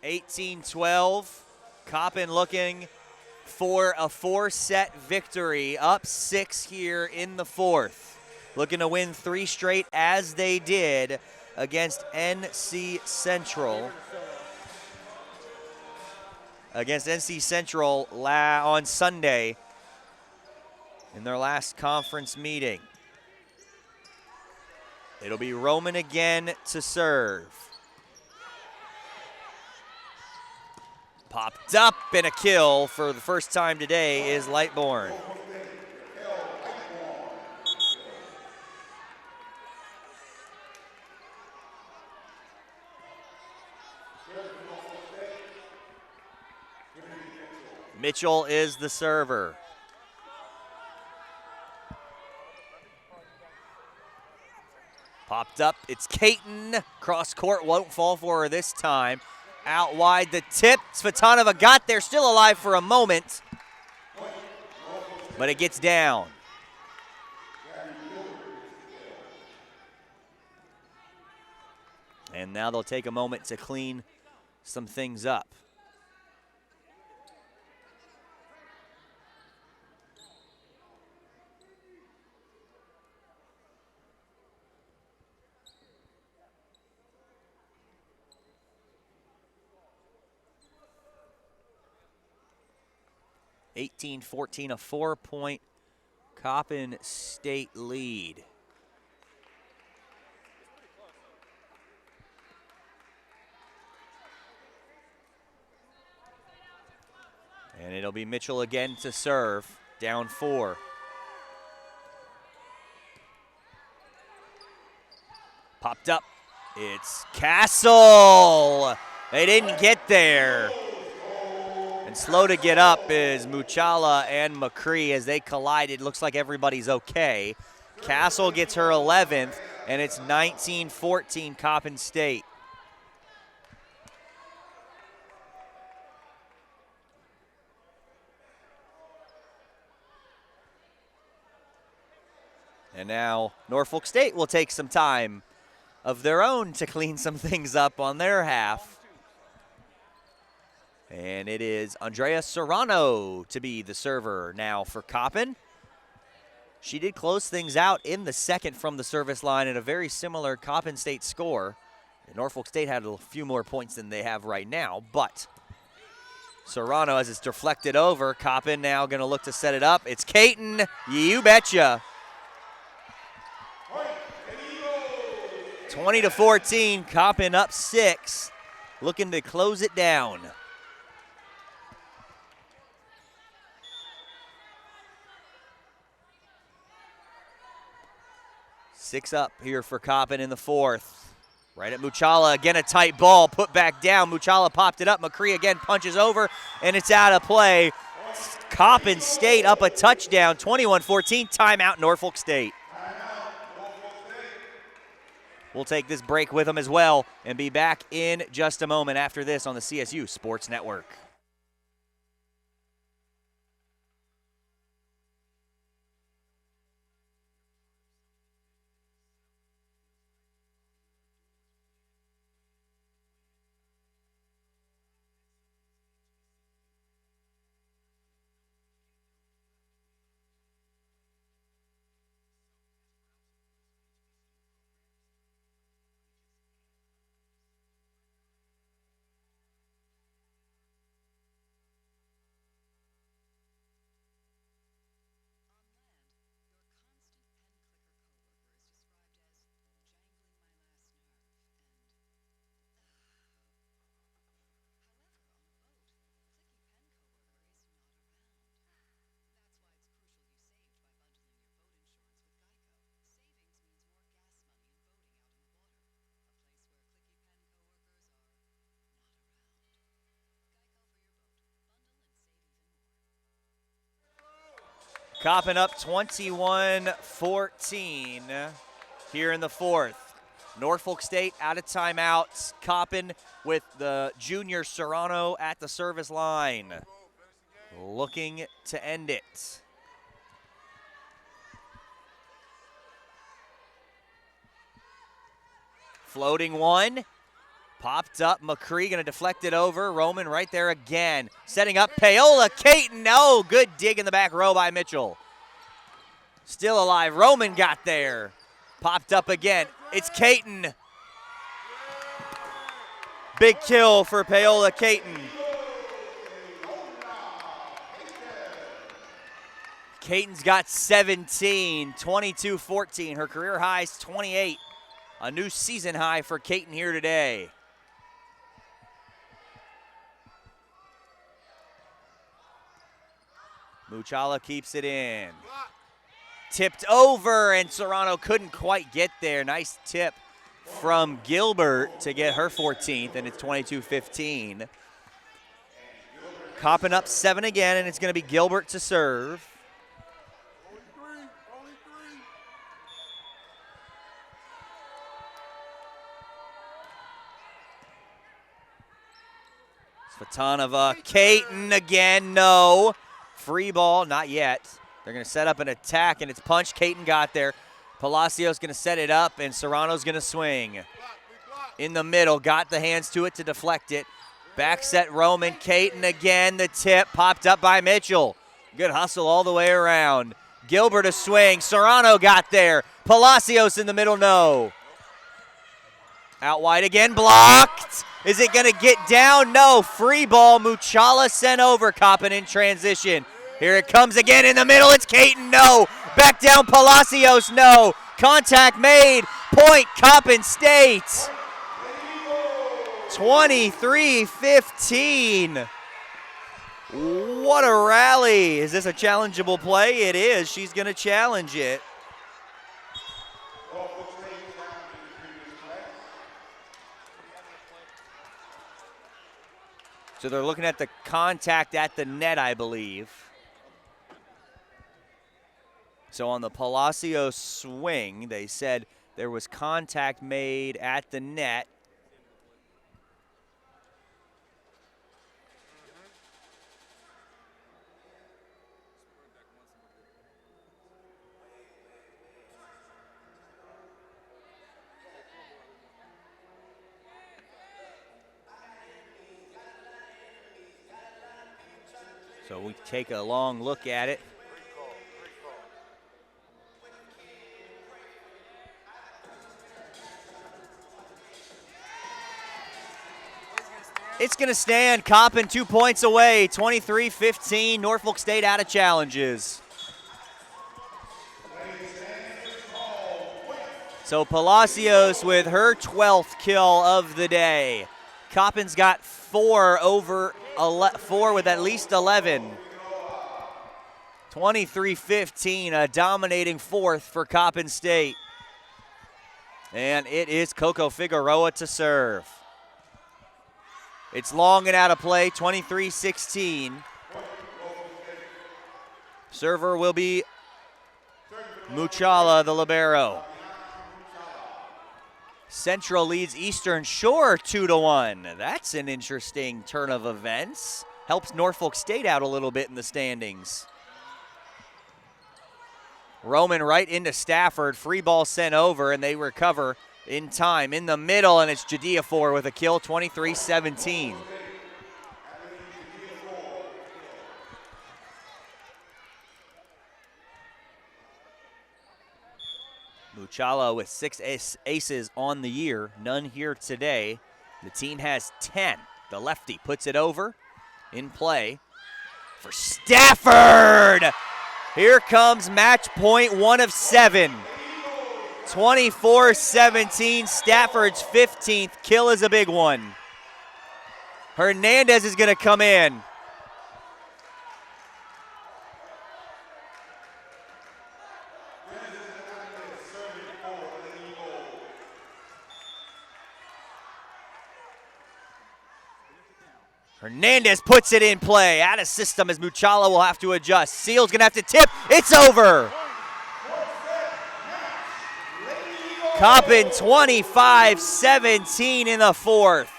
(18-12). Coppin looking for a 4-set victory, up 6 here in the fourth. Looking to win 3 straight as they did against NC Central. On Sunday in their last conference meeting. It'll be Roman again to serve. Popped up and a kill for the first time today is Lightbourne. Mitchell is the server. Popped up, it's Caton. Cross court, won't fall for her this time. Out wide, the tip. Svitanova got there, still alive for a moment. But it gets down. And now they'll take a moment to clean some things up. (18-14), a 4-point Coppin State lead. And it'll be Mitchell again to serve, down 4. Popped up, it's Castle. They didn't get there. And slow to get up is Muchala and McCree as they collided. Looks like everybody's okay. Castle gets her 11th, and it's 19-14 Coppin State. And now Norfolk State will take some time of their own to clean some things up on their half. And it is Andrea Serrano to be the server now for Coppin. She did close things out in the second from the service line at a very similar Coppin State score. And Norfolk State had a few more points than they have right now, but Serrano, as it's deflected over, Coppin now going to look to set it up. It's Caton, you betcha. 20-14, Coppin up 6, looking to close it down. Six up here for Coppin in the fourth. Right at Muchala, again a tight ball, put back down. Muchala popped it up, McCree again punches over, and it's out of play. Coppin State up a touchdown, 21-14, timeout Norfolk State. We'll take this break with them as well and be back in just a moment after this on the CSU Sports Network. Coppin up 21-14 here in the fourth. Norfolk State out of timeouts. Coppin with the junior Serrano at the service line, looking to end it. Floating one. Popped up. McCree going to deflect it over. Roman right there again. Setting up Paola Caton. No, good dig in the back row by Mitchell. Still alive. Roman got there. Popped up again. It's Caton. Big kill for Paola Caton. Caton's got 17, 22-14. Her career high is 28. A new season high for Caton here today. Muchala keeps it in. Tipped over, and Serrano couldn't quite get there. Nice tip from Gilbert to get her 14th, and it's 22-15. Coppin up 7 again, and it's going to be Gilbert to serve. Svatanova, Caton again, no. Free ball, not yet. They're going to set up an attack, and it's punch. Caton got there. Palacios going to set it up, and Serrano's going to swing. In the middle, got the hands to it to deflect it. Back set Roman, Caton again, the tip, popped up by Mitchell. Good hustle all the way around. Gilbert a swing, Serrano got there. Palacios in the middle, no. Out wide again, blocked. Is it going to get down? No. Free ball. Muchala sent over. Coppin in transition. Here it comes again in the middle. It's Caton. No. Back down. Palacios. No. Contact made. Point Coppin State. 23-15. What a rally. Is this a challengeable play? It is. She's going to challenge it. So they're looking at the contact at the net, I believe. So on the Palacios swing, they said there was contact made at the net. So we take a long look at it. It's going to stand. Coppin 2 points away, 23-15. Norfolk State out of challenges. So Palacios with her 12th kill of the day. Coppin's got 4 with at least 11. 23-15, a dominating fourth for Coppin State. And it is Coco Figueroa to serve. It's long and out of play, 23-16. Server will be Muchala, the libero. Central leads Eastern Shore 2-1. That's an interesting turn of events. Helps Norfolk State out a little bit in the standings. Roman right into Stafford. Free ball sent over, and they recover in time. In the middle, and it's Jadiafor with a kill, 23-17. Muchala with 6 aces on the year, none here today. The team has 10. The lefty puts it over, in play for Stafford. Here comes match point, 1 of 7. 24-17, Stafford's 15th kill is a big one. Hernandez is going to come in. Hernandez puts it in play. Out of system as Muchala will have to adjust. Seal's going to have to tip. It's over. Coppin 25-17 in the fourth.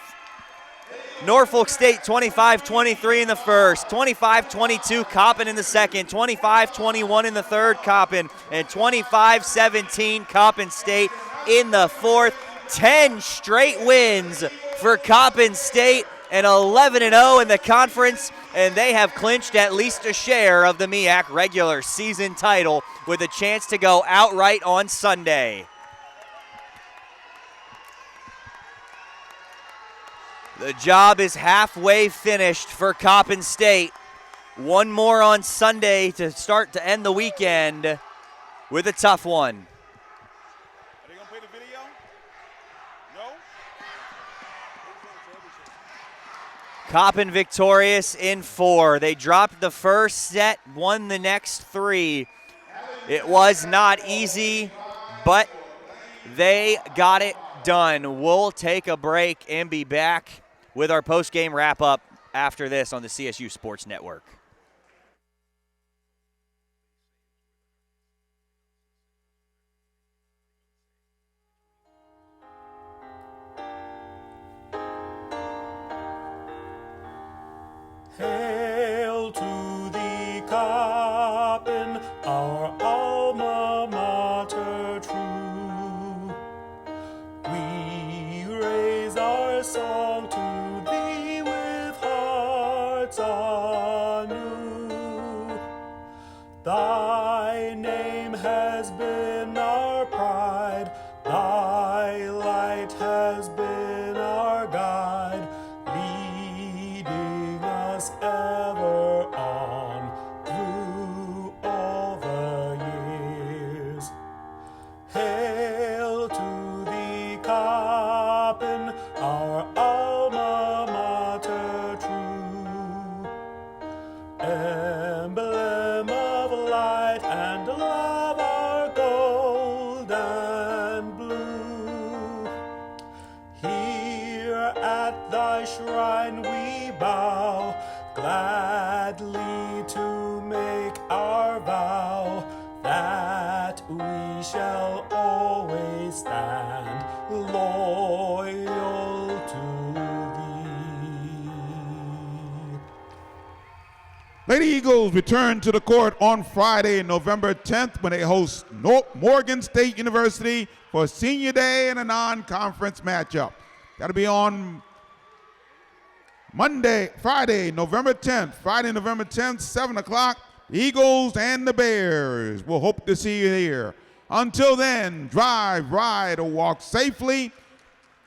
Norfolk State 25-23 in the first. 25-22 Coppin in the second. 25-21 in the third Coppin. And 25-17 Coppin State in the fourth. 10 straight wins for Coppin State. And 11-0 in the conference, and they have clinched at least a share of the MEAC regular season title with a chance to go outright on Sunday. The job is halfway finished for Coppin State. One more on Sunday to start to end the weekend with a tough one. Coppin victorious in 4. They dropped the first set, won the next 3. It was not easy, but they got it done. We'll take a break and be back with our post-game wrap-up after this on the CSU Sports Network. Hail to thee, Coppin, our alma mater true. We raise our song to thee with hearts anew. Thy name has been our pride, thy light has been our guide, leading us ever on through all the years. Hail to thee, Coppin, our alma mater true, emblem of light and love, our gold and blue. Here at thy shrine we bow, gladly to make our vow that we shall always stand loyal to thee. Lady Eagles return to the court on Friday, November 10th, when they host Morgan State University for Senior Day and a non-conference matchup. That'll be on Friday, November 10th, 7 o'clock. The Eagles and the Bears. We'll hope to see you here. Until then, drive, ride, or walk safely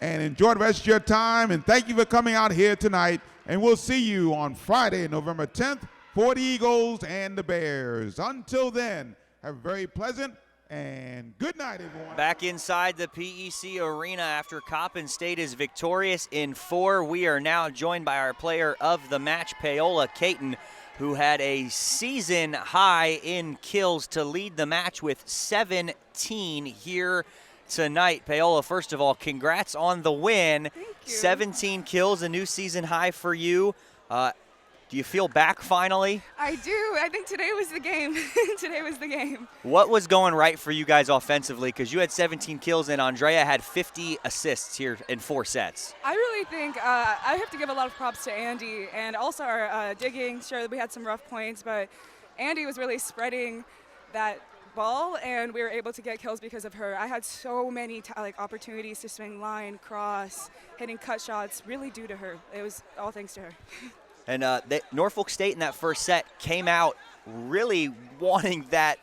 and enjoy the rest of your time. And thank you for coming out here tonight. And we'll see you on Friday, November 10th for the Eagles and the Bears. Until then, have a very pleasant and good night, everyone. Back inside the PEC Arena after Coppin State is victorious in 4. We are now joined by our player of the match, Paola Caton, who had a season high in kills to lead the match with 17 here tonight. Paola, first of all, congrats on the win. Thank you. 17 kills, a new season high for you. Do you feel back finally? I do. I think today was the game. Today was the game. What was going right for you guys offensively? Because you had 17 kills and Andrea had 50 assists here in 4 sets. I really think I have to give a lot of props to Andy and also our digging. Sure, we had some rough points, but Andy was really spreading that ball, and we were able to get kills because of her. I had so many opportunities to swing line, cross, hitting cut shots, really due to her. It was all thanks to her. And Norfolk State in that first set came out really wanting that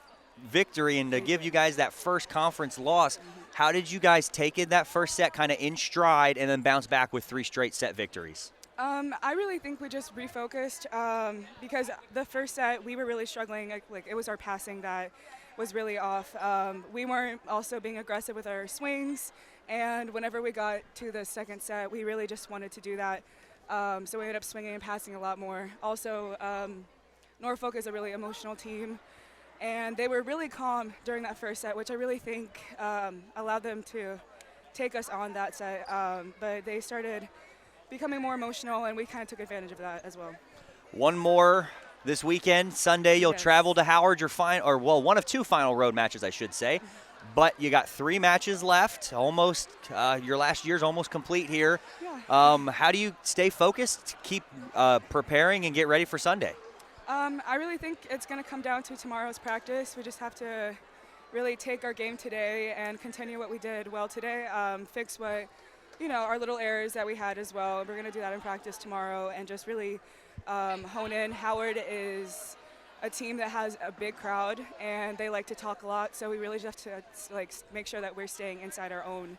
victory and to give you guys that first conference loss. How did you guys take it that first set kind of in stride and then bounce back with 3 straight set victories? I really think we just refocused because the first set we were really struggling. Like it was our passing that was really off. We weren't also being aggressive with our swings, and whenever we got to the second set, we really just wanted to do that. So we ended up swinging and passing a lot more. Also, Norfolk is a really emotional team, and they were really calm during that first set, which I really think allowed them to take us on that set. But they started becoming more emotional, and we kind of took advantage of that as well. One more this weekend. Sunday, you'll travel to Howard, one of 2 final road matches, I should say. But you got 3 matches left. Almost, your last year's almost complete here. Yeah. How do you stay focused, keep preparing, and get ready for Sunday? I really think it's going to come down to tomorrow's practice. We just have to really take our game today and continue what we did well today, fix what, our little errors that we had as well. We're going to do that in practice tomorrow and just really hone in. Howard is a team that has a big crowd, and they like to talk a lot, so we really just have to make sure that we're staying inside our own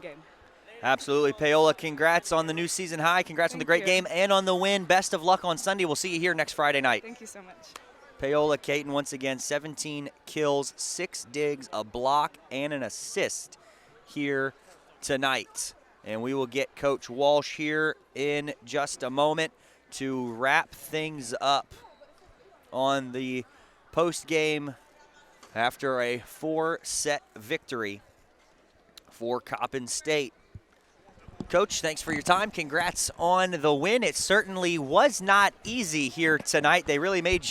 game. Absolutely. Paola, congrats on the new season high. Congrats on the great game and on the win. Best of luck on Sunday. We'll see you here next Friday night. Thank you so much. Paola Caton, once again, 17 kills, 6 digs, a block, and an assist here tonight. And we will get Coach Walsh here in just a moment to wrap things up on the post-game after a 4-set victory for Coppin State. Coach, thanks for your time. Congrats on the win. It certainly was not easy here tonight. They really made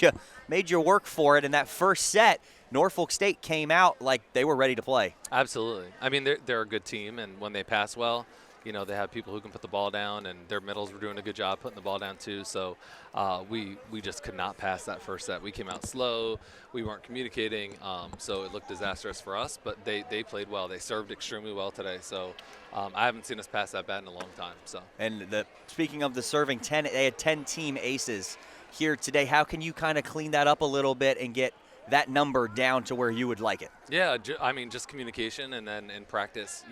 you work for it. In that first set, Norfolk State came out like they were ready to play. Absolutely. I mean, they're a good team, and when they pass well, they have people who can put the ball down, and their middles were doing a good job putting the ball down too. So we just could not pass that first set. We came out slow. We weren't communicating, so it looked disastrous for us. But they played well. They served extremely well today. So I haven't seen us pass that bad in a long time. So. And speaking of the serving, they had 10 team aces here today. How can you kind of clean that up a little bit and get that number down to where you would like it? Yeah, I mean, just communication, and then in practice,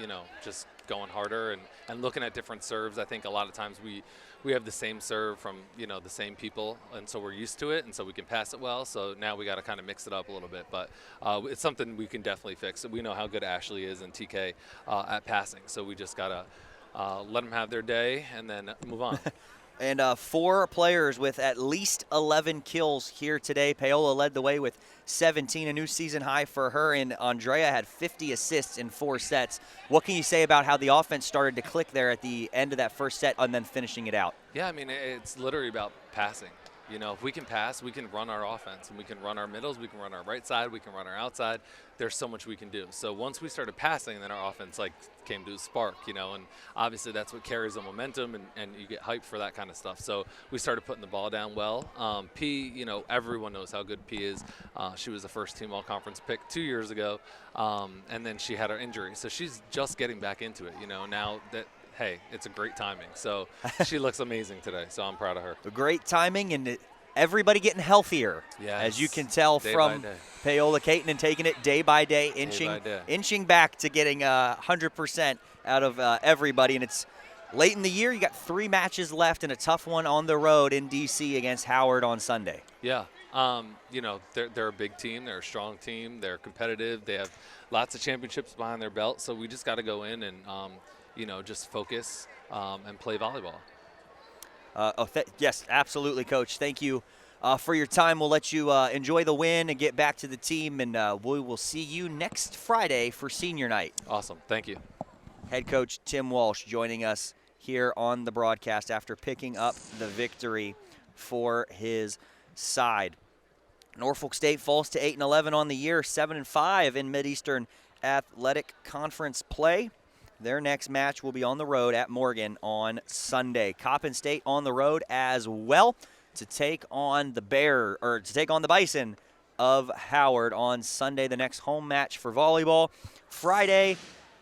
just going harder and looking at different serves. I think a lot of times we have the same serve from, the same people, and so we're used to it, and so we can pass it well. So now we got to kind of mix it up a little bit, but it's something we can definitely fix. We know how good Ashley is and TK at passing, so we just got to let them have their day and then move on. And 4 players with at least 11 kills here today. Paola led the way with 17, a new season high for her, and Andrea had 50 assists in 4 sets. What can you say about how the offense started to click there at the end of that first set and then finishing it out? Yeah, I mean, it's literally about passing. If we can pass, we can run our offense, and we can run our middles, we can run our right side, we can run our outside. There's so much we can do. So once we started passing, then our offense came to a spark, and obviously that's what carries the momentum, and you get hyped for that kind of stuff. So we started putting the ball down well. P, everyone knows how good P is. She was a first-team all-conference pick 2 years ago, and then she had her injury. So she's just getting back into it, now that – hey, it's a great timing. So she looks amazing today, so I'm proud of her. Great timing, and everybody getting healthier, as you can tell from Paola Caton, and taking it day by day, inching back to getting 100% out of everybody. And it's late in the year. You got 3 matches left and a tough one on the road in D.C. against Howard on Sunday. Yeah. They're a big team. They're a strong team. They're competitive. They have lots of championships behind their belt, so we just got to go in and just focus and play volleyball. Yes, absolutely, Coach. Thank you for your time. We'll let you enjoy the win and get back to the team, and we will see you next Friday for senior night. Awesome. Thank you. Head coach Tim Walsh joining us here on the broadcast after picking up the victory for his side. Norfolk State falls to 8-11 on the year, 7-5 in Mideastern Athletic Conference play. Their next match will be on the road at Morgan on Sunday. Coppin State on the road as well to take on the Bison of Howard on Sunday, the next home match for volleyball. Friday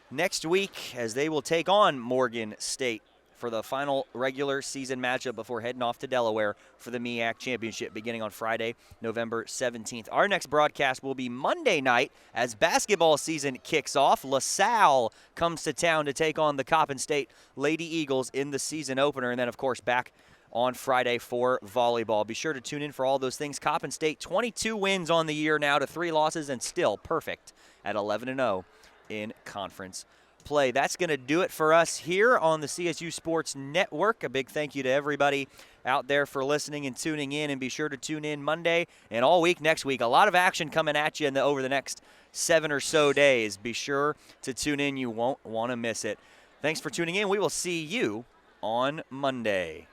next week, as they will take on Morgan State for the final regular season matchup before heading off to Delaware for the MEAC Championship beginning on Friday, November 17th. Our next broadcast will be Monday night as basketball season kicks off. LaSalle comes to town to take on the Coppin State Lady Eagles in the season opener, and then, of course, back on Friday for volleyball. Be sure to tune in for all those things. Coppin State, 22 wins on the year now to 3 losses and still perfect at 11-0 in conference play. That's going to do it for us here on the CSU Sports Network. A big thank you to everybody out there for listening and tuning in, and be sure to tune in Monday and all week next week. A lot of action coming at you over the next 7 or so days. Be sure to tune in. You won't want to miss it. Thanks for tuning in. We will see you on Monday.